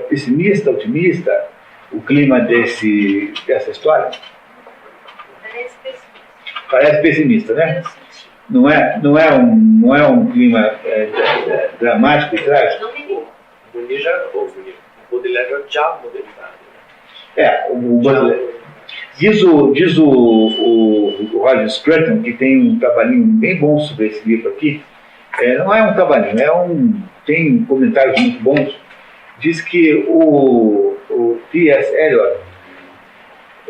pessimista, otimista o clima dessa história? Parece pessimista, né? Não é um clima dramático e trágico? O Baudelaire já modernidade. O Baudelaire. Diz o Roger Scruton, que tem um trabalhinho bem bom sobre esse livro aqui. Não é um trabalhinho, tem comentários muito bons. Diz que o T.S. Eliot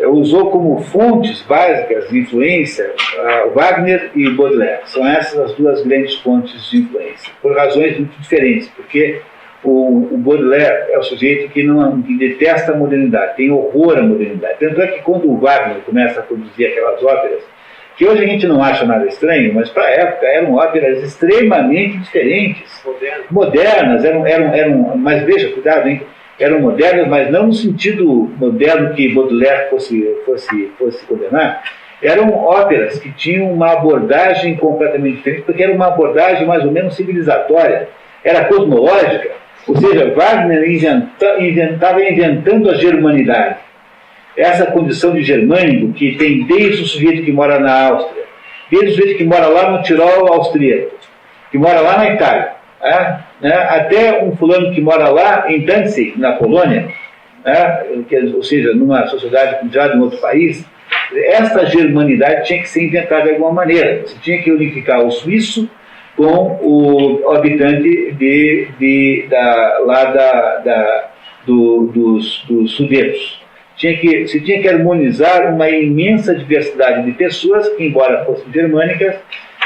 usou como fontes básicas de influência Wagner e Baudelaire. São essas as duas grandes fontes de influência, por razões muito diferentes, porque o Baudelaire é o sujeito que detesta a modernidade, tem horror à modernidade. Tanto é que quando o Wagner começa a produzir aquelas óperas, que hoje a gente não acha nada estranho, mas para a época eram óperas extremamente diferentes, modernas, mas veja, cuidado, hein? Eram modernas, mas não no sentido moderno que Baudelaire fosse condenar. Eram óperas que tinham uma abordagem completamente diferente, porque era uma abordagem mais ou menos civilizatória, era cosmológica, ou seja, Wagner estava inventando a germanidade. Essa condição de germânico que tem desde o sujeito que mora na Áustria, desde o sujeito que mora lá no Tirol austríaco, que mora lá na Itália, até um fulano que mora lá em Danzig, na Polônia, ou seja, numa sociedade já de um outro país. Essa germanidade tinha que ser inventada de alguma maneira. Você tinha que unificar o suíço com o habitante dos Sudetos. Você tinha que harmonizar uma imensa diversidade de pessoas que, embora fossem germânicas,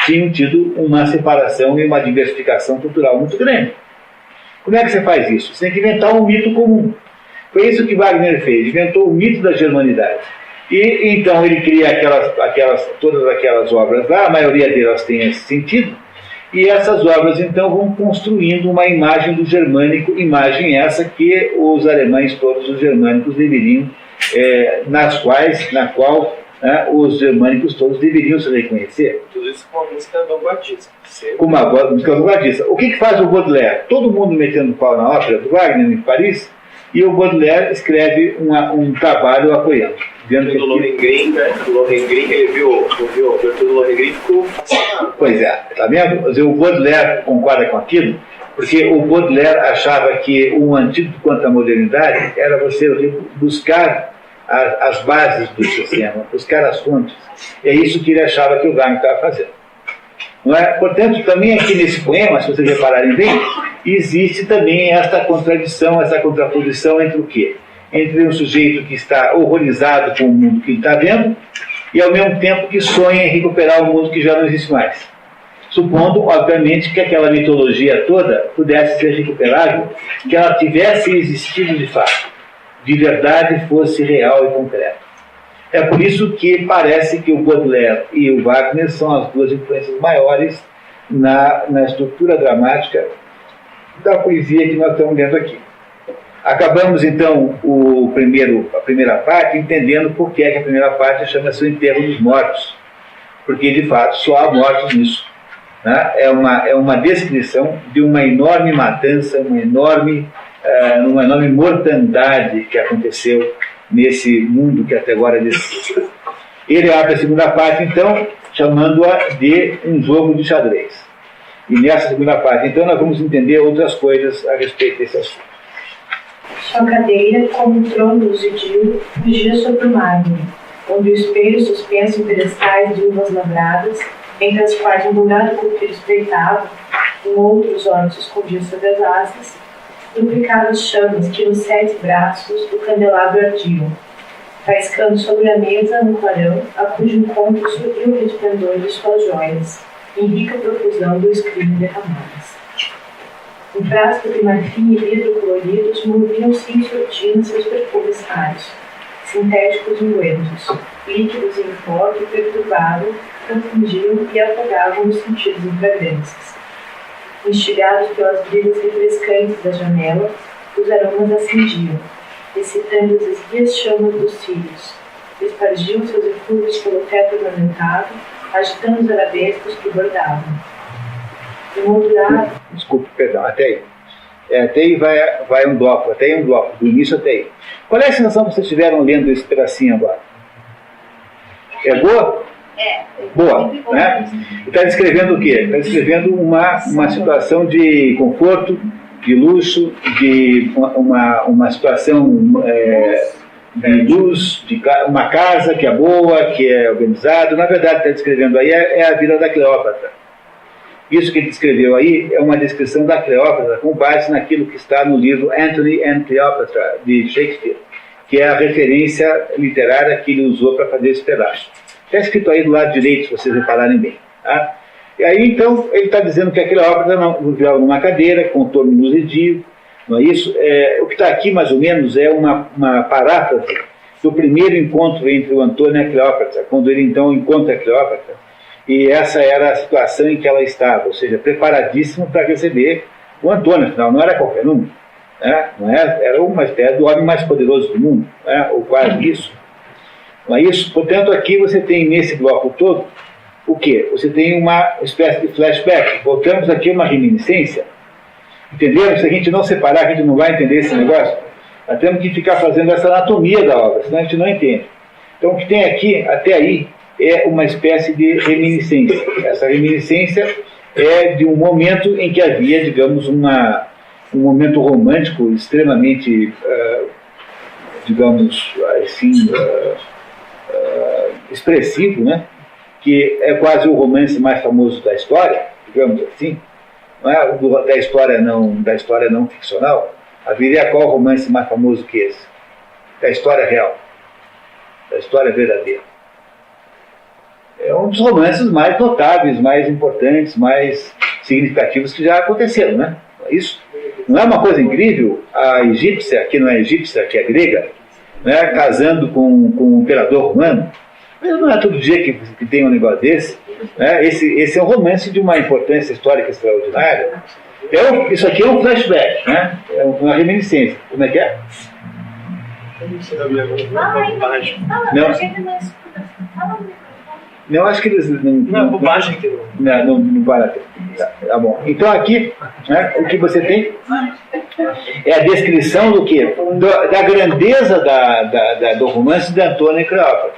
tinham tido uma separação e uma diversificação cultural muito grande. Como é que você faz isso? Você tem que inventar um mito comum. Foi isso que Wagner fez, inventou o mito da germanidade. E então ele cria todas aquelas obras lá, a maioria delas tem esse sentido, e essas obras então vão construindo uma imagem do germânico, imagem essa que os alemães todos, os germânicos, deveriam na qual os germânicos todos deveriam se reconhecer. Tudo isso com uma música vanguardista. Com uma música vanguardista. O que faz o Baudelaire? Todo mundo metendo pau na ópera do Wagner em Paris, e o Baudelaire escreve um trabalho apoiando. Dentro do Lohengrin, né? O Lohengrin, ele viu a abertura do Lohengrin e ficou fascinado. Pois é, tá vendo? O Baudelaire concorda com aquilo, porque o Baudelaire achava que um antídoto contra a modernidade era você buscar as bases do sistema, buscar as fontes. E é isso que ele achava que o Wagner estava fazendo. Não é? Portanto, também aqui nesse poema, se vocês repararem bem, existe também esta contradição, essa contraposição entre o quê? Entre um sujeito que está horrorizado com o mundo que ele está vendo e, ao mesmo tempo, que sonha em recuperar o mundo que já não existe mais. Supondo, obviamente, que aquela mitologia toda pudesse ser recuperável, que ela tivesse existido de fato, de verdade, fosse real e concreta. É por isso que parece que o Baudelaire e o Wagner são as duas influências maiores na estrutura dramática da poesia que nós estamos lendo aqui. Acabamos, então, a primeira parte, entendendo por que a primeira parte chama-se o enterro dos mortos. Porque, de fato, só há mortos nisso. Né? É uma descrição de uma enorme matança, uma enorme mortandade que aconteceu nesse mundo que até agora existe. Ele abre a segunda parte, então, chamando-a de um jogo de xadrez. E nessa segunda parte, então, nós vamos entender outras coisas a respeito desse assunto. Sua cadeira, como um trono luzidio, fugia sobre o mármore, onde o espelho suspenso em pedestais de uvas lavradas, entre as quais um bugado corteiro espreitava, com outros olhos escondidos sobre as asas, duplicadas chamas que nos 7 braços do candelabro ardiam, faiscando sobre a mesa no clarão, a cujo encontro subiu o resplendor de suas joias, em rica profusão do escrimo derramadas. Um frasco de marfim e vidro coloridos moviam-se em surdina seus perfumes raros, sintéticos ungüentos, líquidos em pó que perturbavam, confundiam e afogavam os sentidos em fragrâncias. Instigados pelas brisas refrescantes da janela, os aromas acendiam, excitando as esguias chamas dos cílios, espargiam seus eflúvios pelo teto ornamentado, agitando os arabescos que bordavam. Desculpe, perdão, até aí. Até aí vai um bloco, do início até aí. Qual é a sensação que vocês tiveram lendo esse pedacinho agora? É boa? Boa, né? Está descrevendo o quê? Está descrevendo uma situação de conforto, de luxo, de uma situação de luz, de uma casa que é boa, que é organizada. Na verdade, está descrevendo aí é a vida da Cleópatra. Isso que ele descreveu aí é uma descrição da Cleópatra com base naquilo que está no livro Antony and Cleopatra, de Shakespeare, que é a referência literária que ele usou para fazer esse pedaço. Está escrito aí do lado direito, se vocês repararem bem. Tá? E aí, então, ele está dizendo que a Cleópatra vivia numa cadeira, com torno luzidio, não é isso? O que está aqui, mais ou menos, é uma paráfrase do primeiro encontro entre o Antônio e a Cleópatra, quando ele, então, encontra a Cleópatra. E essa era a situação em que ela estava, ou seja, preparadíssima para receber o Antônio, afinal, não era qualquer um, né? Não era uma espécie do homem mais poderoso do mundo, né? Ou quase isso. Não é isso? Portanto, aqui você tem nesse bloco todo o quê? Você tem uma espécie de flashback. Voltamos aqui a uma reminiscência. Entenderam? Se a gente não separar, a gente não vai entender esse negócio. Nós temos que ficar fazendo essa anatomia da obra, senão a gente não entende. Então, o que tem aqui, até aí, é uma espécie de reminiscência. Essa reminiscência é de um momento em que havia, digamos, um momento romântico extremamente, digamos assim, expressivo, né? Que é quase o romance mais famoso da história, digamos assim, não é? Da história não ficcional. Haveria qual romance mais famoso que esse? Da história real, da história verdadeira. É um dos romances mais notáveis, mais importantes, mais significativos que já aconteceram, né? Isso não é uma coisa incrível? A egípcia, que não é egípcia, que é grega, né, casando com um imperador romano. Mas não é todo dia que tem um negócio desse. Né? Esse é um romance de uma importância histórica extraordinária. Isso aqui é um flashback, né? É uma reminiscência. Como é que é? Eu não sei da minha Fala aí, bobagem. fala, Não. a gente não escuta. Fala no microfone. Não, acho que eles Não, é bobagem que eu... não vale a pena. Tá bom. Então aqui, né, o que você tem é a descrição do quê? Da grandeza do romance de Antônio e Cleópatra.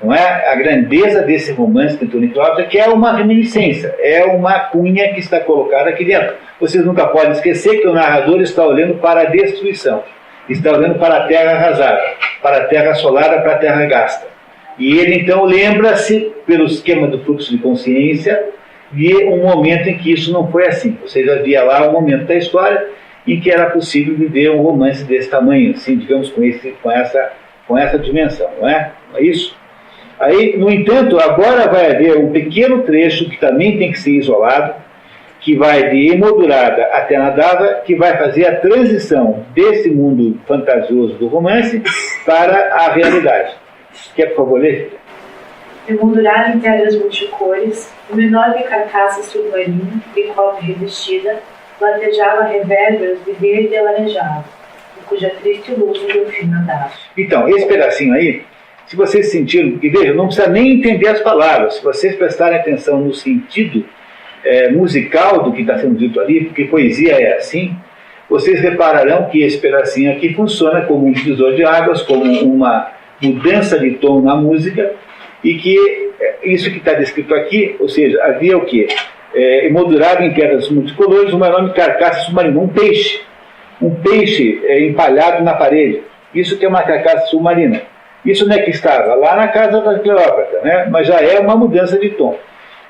Não é? A grandeza desse romance de Antônio e Cleópatra, que é uma reminiscência, é uma cunha que está colocada aqui dentro. Vocês nunca podem esquecer que o narrador está olhando para a destruição, está olhando para a terra arrasada, para a terra assolada, para a terra gasta. E ele então lembra-se, pelo esquema do fluxo de consciência, de um momento em que isso não foi assim. Ou seja, havia lá um momento da história em que era possível viver um romance desse tamanho, assim, digamos, com essa dimensão, não é? Não é isso? Aí, no entanto, agora vai haver um pequeno trecho que também tem que ser isolado, que vai de Emoldurada até Nadava, que vai fazer a transição desse mundo fantasioso do romance para a realidade. Quer, por favor, ler? Emoldurada em pedras multicores, uma enorme carcaça submarina, de cobre revestida, latejava reverberos de verde e alaranjado, em cuja triste luz o delfim nadava. Então, esse pedacinho aí, se vocês sentiram, e vejam, não precisa nem entender as palavras, se vocês prestarem atenção no sentido musical do que está sendo dito ali, porque poesia é assim, vocês repararão que esse pedacinho aqui funciona como um divisor de águas, como uma mudança de tom na música, e que isso que está descrito aqui, ou seja, havia o quê? Emoldurado em pedras multicolores, uma enorme carcaça submarina, um peixe empalhado na parede. Isso que é uma carcaça submarina. Isso não é que estava lá na casa da Cleópatra, né? Mas já é uma mudança de tom.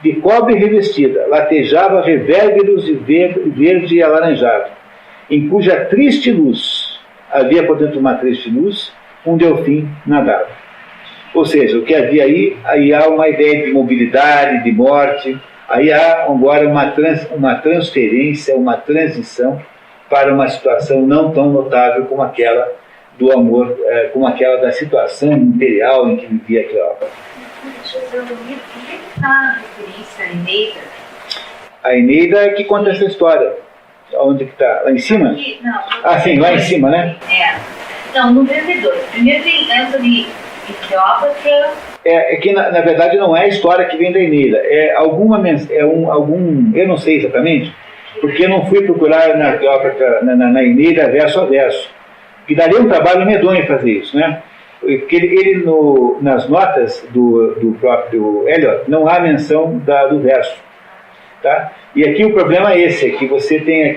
De cobre revestida, latejava revérberos de verde e alaranjado, em cuja triste luz, havia, portanto, uma triste luz, um delfim nadava. Ou seja, o que havia aí há uma ideia de mobilidade, de morte, aí há agora uma transferência, uma transição para uma situação não tão notável como aquela do amor, como aquela da situação imperial em que vivia Cleópatra. Deixa eu ver, onde é que está a referência à Eneida? A Eneida é que conta essa história. Onde que está? Lá em cima? Aqui, não. Ah, sim, lá em cima, né? Não, no vendedor. Primeiro tem Antônio e Cleópatra. É que na verdade não é a história que vem da Eneida. Eu não sei exatamente, porque eu não fui procurar na Cleópatra, na Eneida verso a verso. Que daria um trabalho medonho fazer isso, né? Porque ele nas notas do próprio Eliot não há menção do verso, tá? E aqui o problema é esse, é que você tem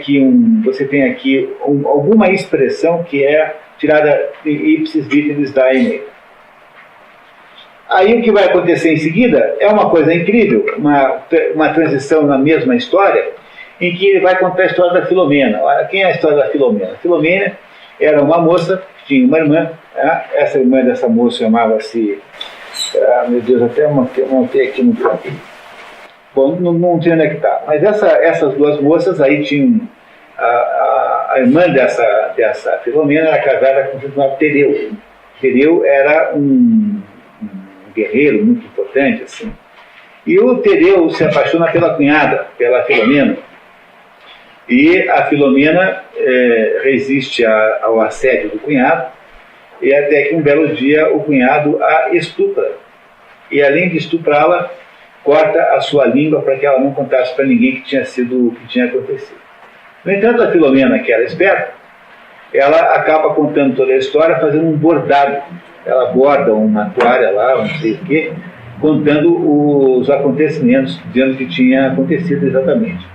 aqui alguma expressão que é tirada ipsis literis da Eneida. Aí o que vai acontecer em seguida é uma coisa incrível, uma transição na mesma história, em que ele vai contar a história da Filomena. Olha, quem é a história da Filomena? A Filomena era uma moça que tinha uma irmã, essa irmã dessa moça chamava-se, meu Deus, até montei aqui no canto. Bom, não sei onde é que está, mas essas duas moças aí tinham, a irmã dessa Filomena era casada com o que se chamava Tereu. Tereu era um guerreiro muito importante, assim. E o Tereu se apaixona pela cunhada, pela Filomena. E a Filomena resiste ao assédio do cunhado, e até que um belo dia o cunhado a estupra. E além de estuprá-la, corta a sua língua para que ela não contasse para ninguém o que tinha acontecido. No entanto, a Filomena, que era esperta, ela acaba contando toda a história fazendo um bordado. Ela borda uma toalha lá, não sei o quê, contando os acontecimentos, dizendo o que tinha acontecido exatamente.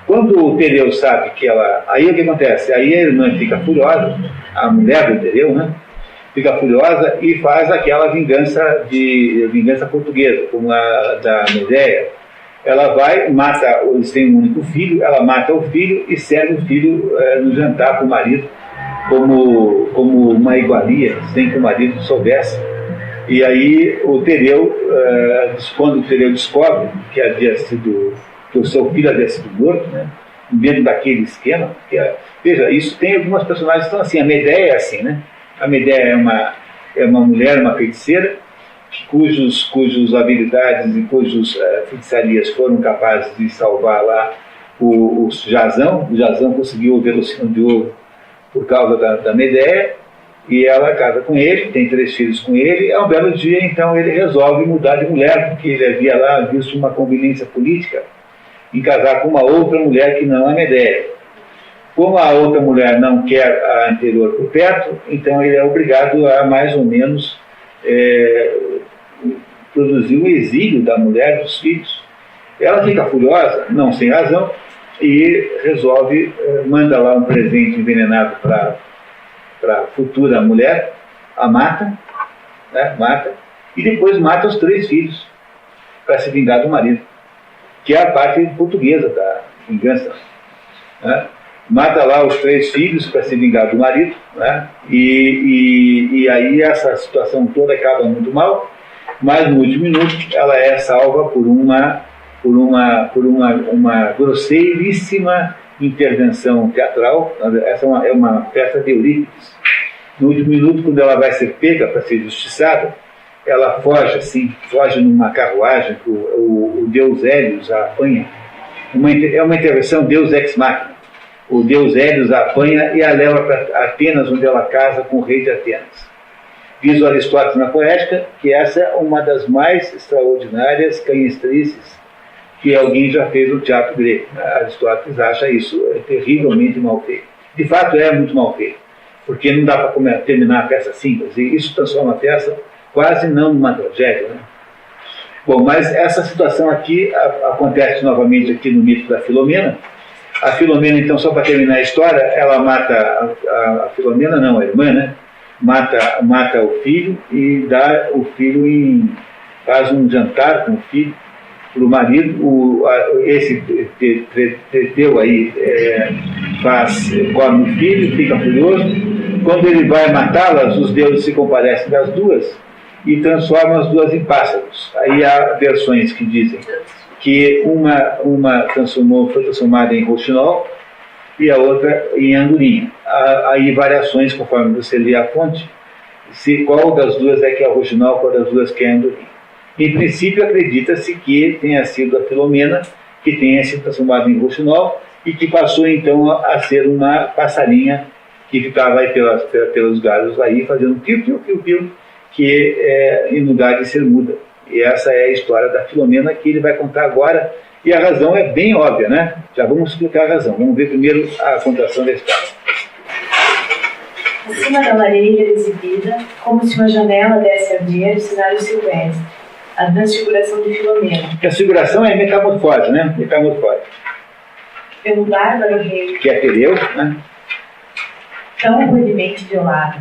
Quando o Tereu sabe que ela... Aí o que acontece? Aí a irmã fica furiosa, a mulher do Tereu, né? Fica furiosa e faz aquela vingança portuguesa, como a da Medeia. Ela vai, mata, eles têm um único filho, ela mata o filho e serve o filho no jantar para o marido, como uma iguaria, sem que o marido soubesse. E aí o Tereu, quando o Tereu descobre que o seu filho havia sido morto, né, dentro daquele esquema, veja, isso tem algumas personagens que estão assim, a Medeia é assim, né? A Medeia é uma mulher, uma feiticeira, cujos habilidades e cujos feitiçarias foram capazes de salvar lá o Jazão. O Jazão conseguiu o velocino de ouro por causa da Medeia, E ela casa com ele, tem 3 filhos com ele. É um belo dia, então ele resolve mudar de mulher, porque ele havia lá visto uma conveniência política em casar com uma outra mulher que não é Medea. Como a outra mulher não quer a anterior por perto, então ele é obrigado a mais ou menos produzir o exílio da mulher e dos filhos. Ela fica furiosa, não sem razão, e resolve, manda lá um presente envenenado para a futura mulher, a mata, né, mata, e depois mata os 3 filhos para se vingar do marido, que é a parte portuguesa da vingança, né? Mata lá os 3 filhos para se vingar do marido, né? E aí essa situação toda acaba muito mal, mas no último minuto ela é salva por uma grosseiríssima intervenção teatral. Essa é uma peça de Eurípides. No último minuto, quando ela vai ser pega para ser justiçada, ela foge numa carruagem que o deus Hélios a apanha. É uma intervenção Deus ex machina. O deus Hélios a apanha e a leva para Atenas, onde ela casa com o rei de Atenas. Diz o Aristóteles na Poética que essa é uma das mais extraordinárias canhestrices que alguém já fez no teatro grego. Aristóteles acha isso terrivelmente mal feito. De fato, é muito mal feito, porque não dá para terminar a peça simples, e isso transforma a peça quase não numa tragédia, né? Bom, mas essa situação aqui acontece novamente aqui no mito da Filomena. A Filomena, então, só para terminar a história, ela mata a Filomena, não, a irmã, né? Mata o filho e dá o filho faz um jantar com o filho para o marido. Esse Teteu aí come o filho, fica furioso. Quando ele vai matá-las, os deuses se comparecem das duas e transformam as duas em pássaros. Aí há versões que dizem que uma foi transformada em roxinol e a outra em andorinha. Há aí variações, conforme você lê a fonte, qual das duas é que é roxinol, qual das duas que é andorinha. Em princípio, acredita-se que tenha sido a Filomena que tenha se transformado em roxinol e que passou então a ser uma passarinha que ficava aí pelos galhos aí fazendo piu-piu-piu-piu, que em lugar de ser muda. E essa é a história da Filomena que ele vai contar agora, e a razão é bem óbvia, né? Já vamos explicar a razão. Vamos ver primeiro a contação da história. Acima da lareira exibida, como se uma janela desse a ver o cenário silvestre, a transfiguração de Filomena. A transfiguração é metamorfose, né? Metamorfose. Pelo bárbaro rei, que é Tereu, né? Tão rudemente violado.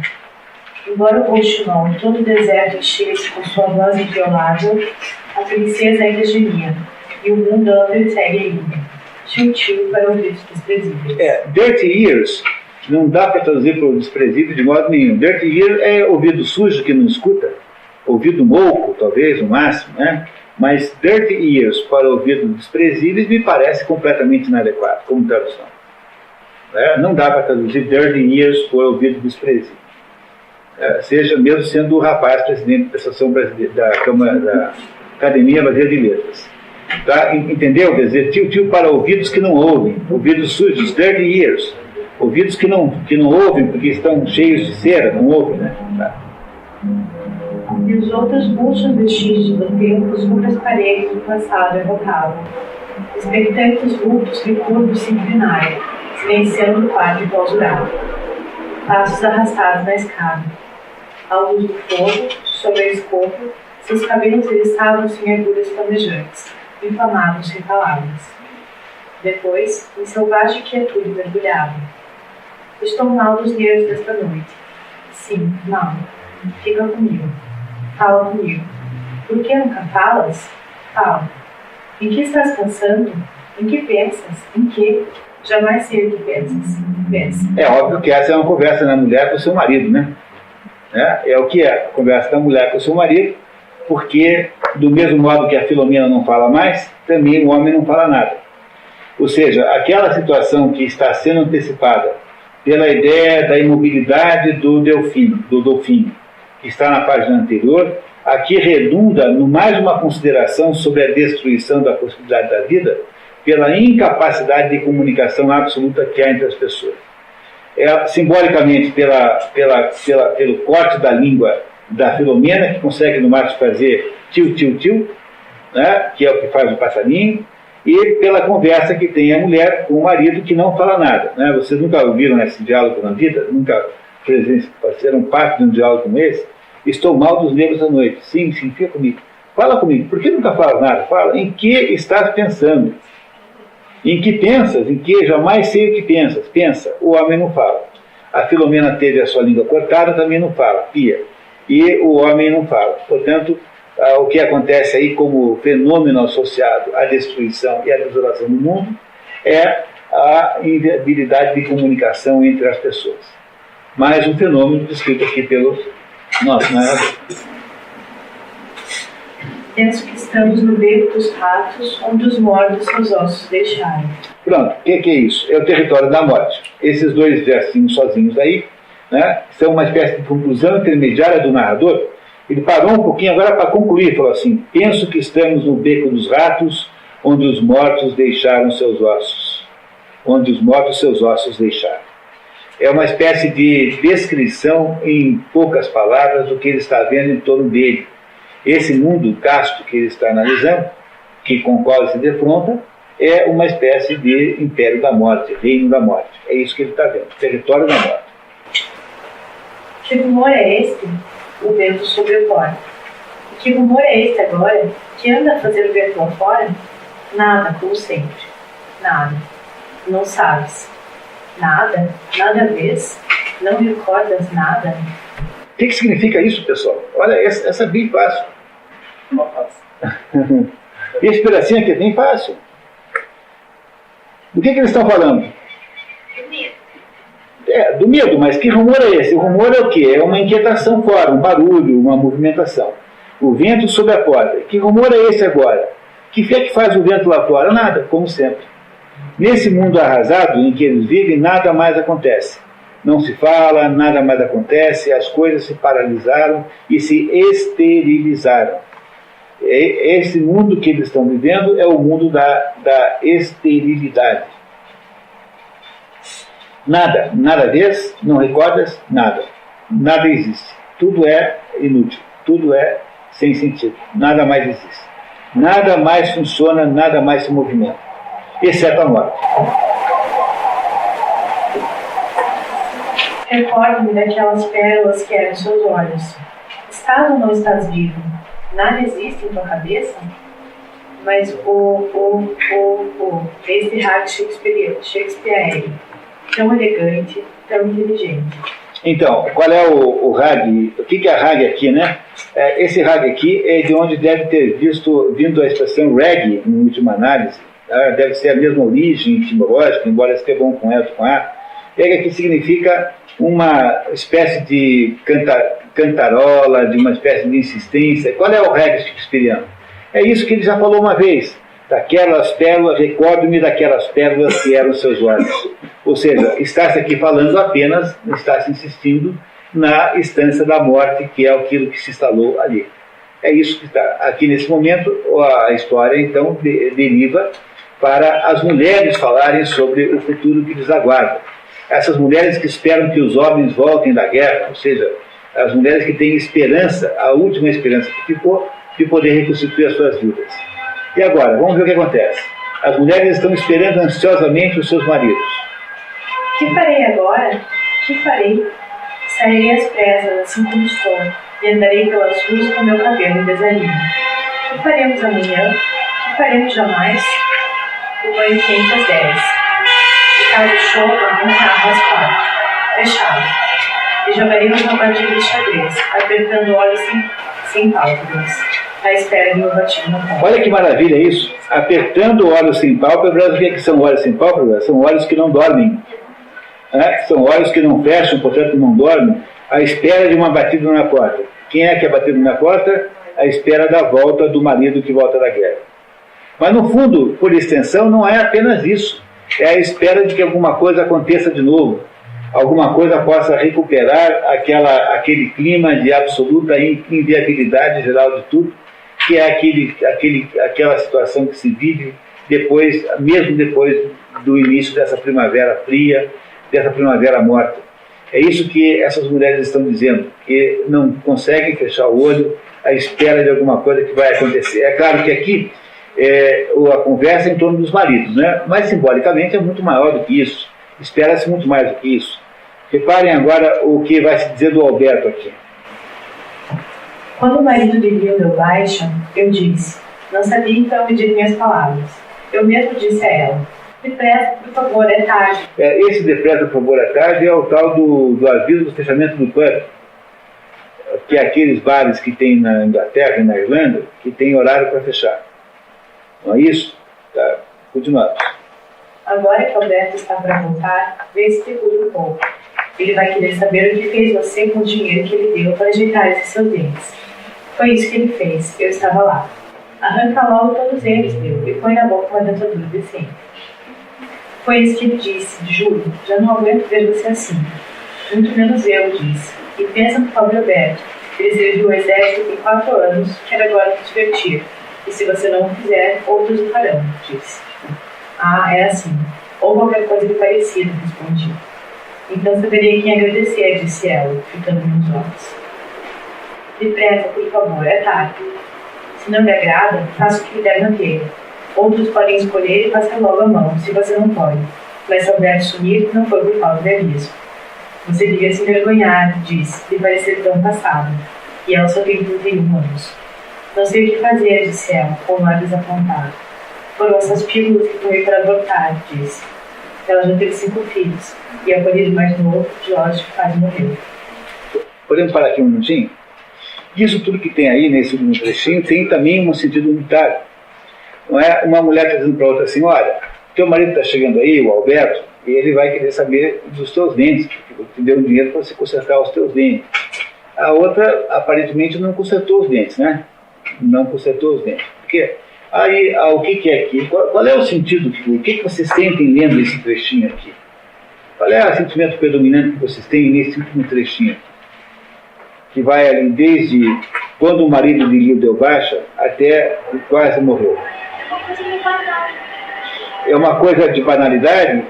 Embora o roxinol todo o deserto enchesse com sua voz inviolável, a princesa ainda gemia, e o mundo anda segue ainda. Tio-tio para ouvidos desprezíveis. Dirty ears não dá para traduzir para o desprezível de modo nenhum. Dirty ear é ouvido sujo que não escuta, ouvido mouco, talvez, no máximo, né? Mas dirty ears para ouvidos desprezíveis me parece completamente inadequado como tradução. Não dá para traduzir dirty ears por ouvido desprezível. Seja mesmo sendo o rapaz presidente da Associação Brasileira, da Câmara, da Academia Brasileira de Letras. Tá? Entendeu? Quer dizer, tio para ouvidos que não ouvem, ouvidos sujos, dirty ears, ouvidos que não ouvem porque estão cheios de cera, não ouvem, né? Tá. E os outros murchos vestígios do tempo, os muras paredes do passado evocavam. Expectantes vultos recurvos se inclinaram, silenciando o quadro clausurado. Passos arrastados na escada. À luz do fogo, sobre a escova, seus cabelos eriçavam-se em agulhas flamejantes, inflamados e palavras. Depois, em selvagem quietude mergulhavam. Estou mal dos nervos desta noite. Sim, mal. Fica comigo. Fala comigo. Por que nunca falas? Fala. Em que estás pensando? Em que pensas? Em que? Jamais sei o que pensas. Pensa. É óbvio que essa é uma conversa da mulher com o seu marido, né? É o que é a conversa da mulher com o seu marido, porque do mesmo modo que a Filomena não fala mais, também o homem não fala nada. Ou seja, aquela situação que está sendo antecipada pela ideia da imobilidade do Delfim, que está na página anterior, aqui redunda no mais uma consideração sobre a destruição da possibilidade da vida pela incapacidade de comunicação absoluta que há entre as pessoas. simbolicamente pelo corte da língua da Filomena, que consegue no máximo fazer tio, tio, tio, né, que é o que faz o passarinho, e pela conversa que tem a mulher com o marido, que não fala nada. Né? Vocês nunca ouviram esse diálogo na vida? Nunca fizeram parte de um diálogo como esse? Estou mal dos nervos à noite. Sim, fica comigo. Fala comigo. Por que nunca fala nada? Fala. Em que estás pensando? Em que pensas? Em que jamais sei o que pensas? Pensa. O homem não fala. A Filomena teve a sua língua cortada, também não fala. Pia. E o homem não fala. Portanto, o que acontece aí como fenômeno associado à destruição e à desolação do mundo é a inviabilidade de comunicação entre as pessoas. Mais um fenômeno descrito aqui pelo nosso narrador. Penso que estamos no beco dos ratos, onde os mortos seus ossos deixaram. Pronto, o que é isso? É o território da morte. Esses dois versinhos sozinhos aí, né, são uma espécie de conclusão intermediária do narrador. Ele parou um pouquinho agora para concluir, falou assim: penso que estamos no beco dos ratos, onde os mortos deixaram seus ossos. Onde os mortos seus ossos deixaram. É uma espécie de descrição em poucas palavras do que ele está vendo em torno dele. Esse mundo casto que ele está analisando, com o qual ele se defronta, é uma espécie de império da morte, reino da morte. É isso que ele está vendo, território da morte. Que rumor é este? O vento sobrevoa. Que rumor é este agora? Que anda a fazer o vento lá fora? Nada, como sempre. Nada. Não sabes. Nada? Nada vês? Não recordas nada? O que significa isso, pessoal? Olha, essa é bem fácil. Esse pedacinho aqui é bem fácil. Do que eles estão falando? Do medo, mas que rumor é esse? O rumor é o quê? É uma inquietação fora, um barulho, uma movimentação. O vento sob a porta. Que rumor é esse agora? Que é que faz o vento lá fora? Nada, como sempre. Nesse mundo arrasado em que eles vivem, nada mais acontece. Não se fala, nada mais acontece, as coisas se paralisaram e se esterilizaram. Esse mundo que eles estão vivendo é o mundo da esterilidade. Nada vês, não recordas, nada. Nada existe. Tudo é inútil, tudo é sem sentido. Nada mais existe. Nada mais funciona, nada mais se movimenta, exceto a morte. Recordo-me daquelas pérolas que eram seus olhos. Estás ou não estás vivo? Nada existe em tua cabeça? Mas este rato shakespeariano, tão elegante, tão inteligente. Então, qual é o Hag? O que é a Hag aqui, né? Esse Hag aqui é de onde deve ter vindo a expressão reg, em última análise. Deve ser a mesma origem etimológica, embora esteja bom com S, com A. Reg aqui significa uma espécie de cantarola, de uma espécie de insistência. Qual é o Reg shakespeariano? É isso que ele já falou uma vez. Daquelas pérolas, recordo-me daquelas pérolas que eram seus olhos. Ou seja, está-se aqui falando apenas, está-se insistindo na instância da morte, que é aquilo que se instalou ali. É isso que está. Aqui nesse momento, a história então deriva para as mulheres falarem sobre o futuro que lhes aguarda. Essas mulheres que esperam que os homens voltem da guerra, ou seja, as mulheres que têm esperança, a última esperança que ficou, de poder reconstituir as suas vidas. E agora, vamos ver o que acontece. As mulheres estão esperando ansiosamente os seus maridos. Que farei agora? Que farei? Sairei às pressas, assim como estou, e andarei pelas ruas com meu cabelo em desalinho. Que faremos amanhã? Que faremos jamais? O banho quente às 10. De casa de chova, um carro às 4. Fechado. E jogaremos uma partida de xadrez, apertando olhos sem pálpebras, à espera de uma batida no ponto. Olha que maravilha isso. Apertando olhos sem pálpebras. O que são olhos sem pálpebras? São olhos que não dormem. São olhos que não fecham, portanto não dormem, à espera de uma batida na porta. Quem é que é batido na porta? À espera da volta do marido que volta da guerra. Mas no fundo, por extensão, não é apenas isso. É a espera de que alguma coisa aconteça de novo. Alguma coisa possa recuperar aquele clima de absoluta inviabilidade geral de tudo, que é aquela situação que se vive mesmo depois do início dessa primavera fria, dessa primavera morta. É isso que essas mulheres estão dizendo, que não conseguem fechar o olho à espera de alguma coisa que vai acontecer. É claro que aqui a conversa é em torno dos maridos, né? Mas simbolicamente é muito maior do que isso. Espera-se muito mais do que isso. Reparem agora o que vai se dizer do Alberto aqui. Quando o marido de Lil deu baixa, eu disse, não sabia então medir minhas palavras. Eu mesmo disse a ela, depressa, por favor, é tarde. Esse depressa, por favor, é tarde é o tal do aviso do fechamento do pub, que é aqueles bares que tem na Inglaterra e na Irlanda, que tem horário para fechar. Não é isso? Tá, continuando. Agora que Alberto está para voltar, vê se segura um pouco. Ele vai querer saber o que fez você com o dinheiro que ele deu para ajeitar esses seus dentes. Foi isso que ele fez, eu estava lá. Arranca logo todos eles, meu, e põe na boca uma dentadura decente. Foi isso que ele disse, juro, já não aguento ver você assim. Muito menos eu, disse. E pensa no pobre Alberto. Ele serviu o exército por 4 anos, quer agora se divertir. E se você não o fizer, outros o farão, disse. Ah, é assim. Ou qualquer coisa de parecido, respondi. Então saberia quem agradecer, disse ela, ficando nos olhos. Depressa, por favor, é tarde. Se não lhe agrada, faça o que lhe der na telha. Outros podem escolher e passar logo a mão, se você não pode. Mas se Alberto sumir, não foi por causa de aviso. Você devia se envergonhar, disse, de parecer tão passado. E ela só tem 31 anos. Não sei o que fazer, disse ela, com o ar desapontado. Foram essas pílulas que tomei para abortar, disse. Ela já teve 5 filhos, e a marido mais novo, Jorge, quase morreu. Podemos parar aqui um minutinho? Isso tudo que tem aí nesse último trechinho tem também um sentido unitário. Não é uma mulher está dizendo para outra assim, olha, teu marido está chegando aí, o Alberto, e ele vai querer saber dos teus dentes, porque te deu um dinheiro para você consertar os teus dentes. A outra, aparentemente, não consertou os dentes, né? Não consertou os dentes. Porque aí, o que é aqui? Qual é o sentido? O que vocês sentem lendo esse trechinho aqui? Qual é o sentimento predominante que vocês têm nesse último trechinho aqui? Que vai ali desde quando o marido de Lil deu baixa até quase morreu. É uma coisa de banalidade?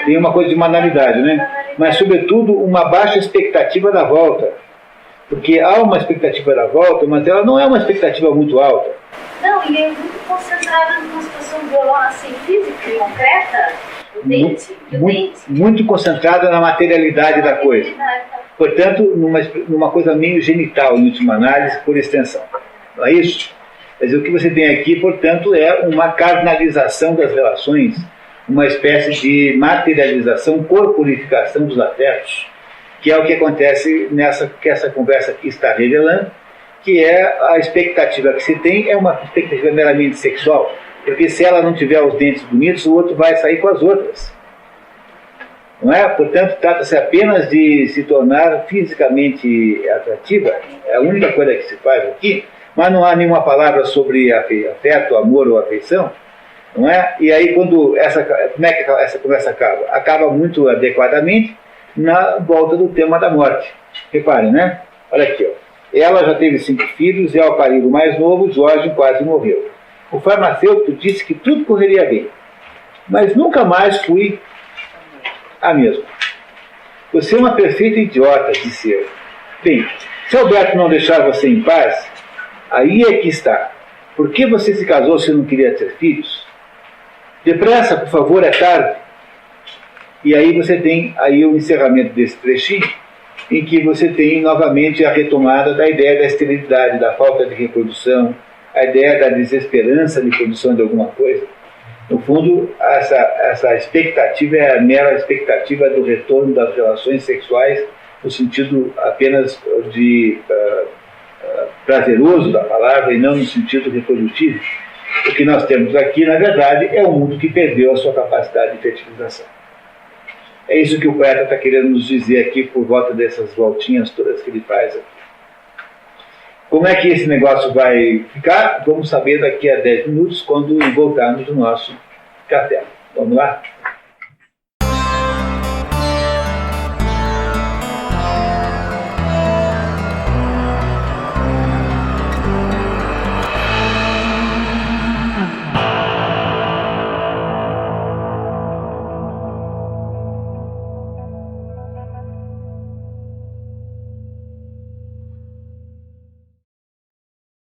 Tem uma coisa de banalidade, né? Mas, sobretudo, uma baixa expectativa da volta. Porque há uma expectativa da volta, mas ela não é uma expectativa muito alta. Não, e é muito concentrada numa situação assim, física e concreta, do dente. Muito concentrada na materialidade da coisa. Portanto, numa coisa meio genital, em última análise, por extensão. Não é isso? Mas o que você tem aqui, portanto, é uma carnalização das relações, uma espécie de materialização, corporificação dos afetos, que é o que acontece que essa conversa aqui está revelando, que é a expectativa que se tem, é uma expectativa meramente sexual, porque se ela não tiver os dentes bonitos, o outro vai sair com as outras. Não é? Portanto, trata-se apenas de se tornar fisicamente atrativa, é a única coisa que se faz aqui, mas não há nenhuma palavra sobre afeto, amor ou afeição, não é? E aí, como é que essa conversa acaba? Acaba muito adequadamente na volta do tema da morte. Reparem, né? Olha aqui, ó. Ela já teve 5 filhos e ao parir o mais novo, Jorge quase morreu. O farmacêutico disse que tudo correria bem, mas nunca mais fui a mesma. Você é uma perfeita idiota, disse eu. Bem, se Alberto não deixar você em paz, aí é que está. Por que você se casou se não queria ter filhos? Depressa, por favor, é tarde. E aí você tem aí o encerramento desse trechinho, em que você tem novamente a retomada da ideia da esterilidade, da falta de reprodução, a ideia da desesperança de produção de alguma coisa. No fundo, essa expectativa é a mera expectativa do retorno das relações sexuais, no sentido apenas de prazeroso da palavra e não no sentido reprodutivo. O que nós temos aqui, na verdade, é um mundo que perdeu a sua capacidade de fertilização. É isso que o poeta está querendo nos dizer aqui por volta dessas voltinhas todas que ele faz aqui. Como é que esse negócio vai ficar? Vamos saber daqui a 10 minutos, quando voltarmos do nosso café. Vamos lá?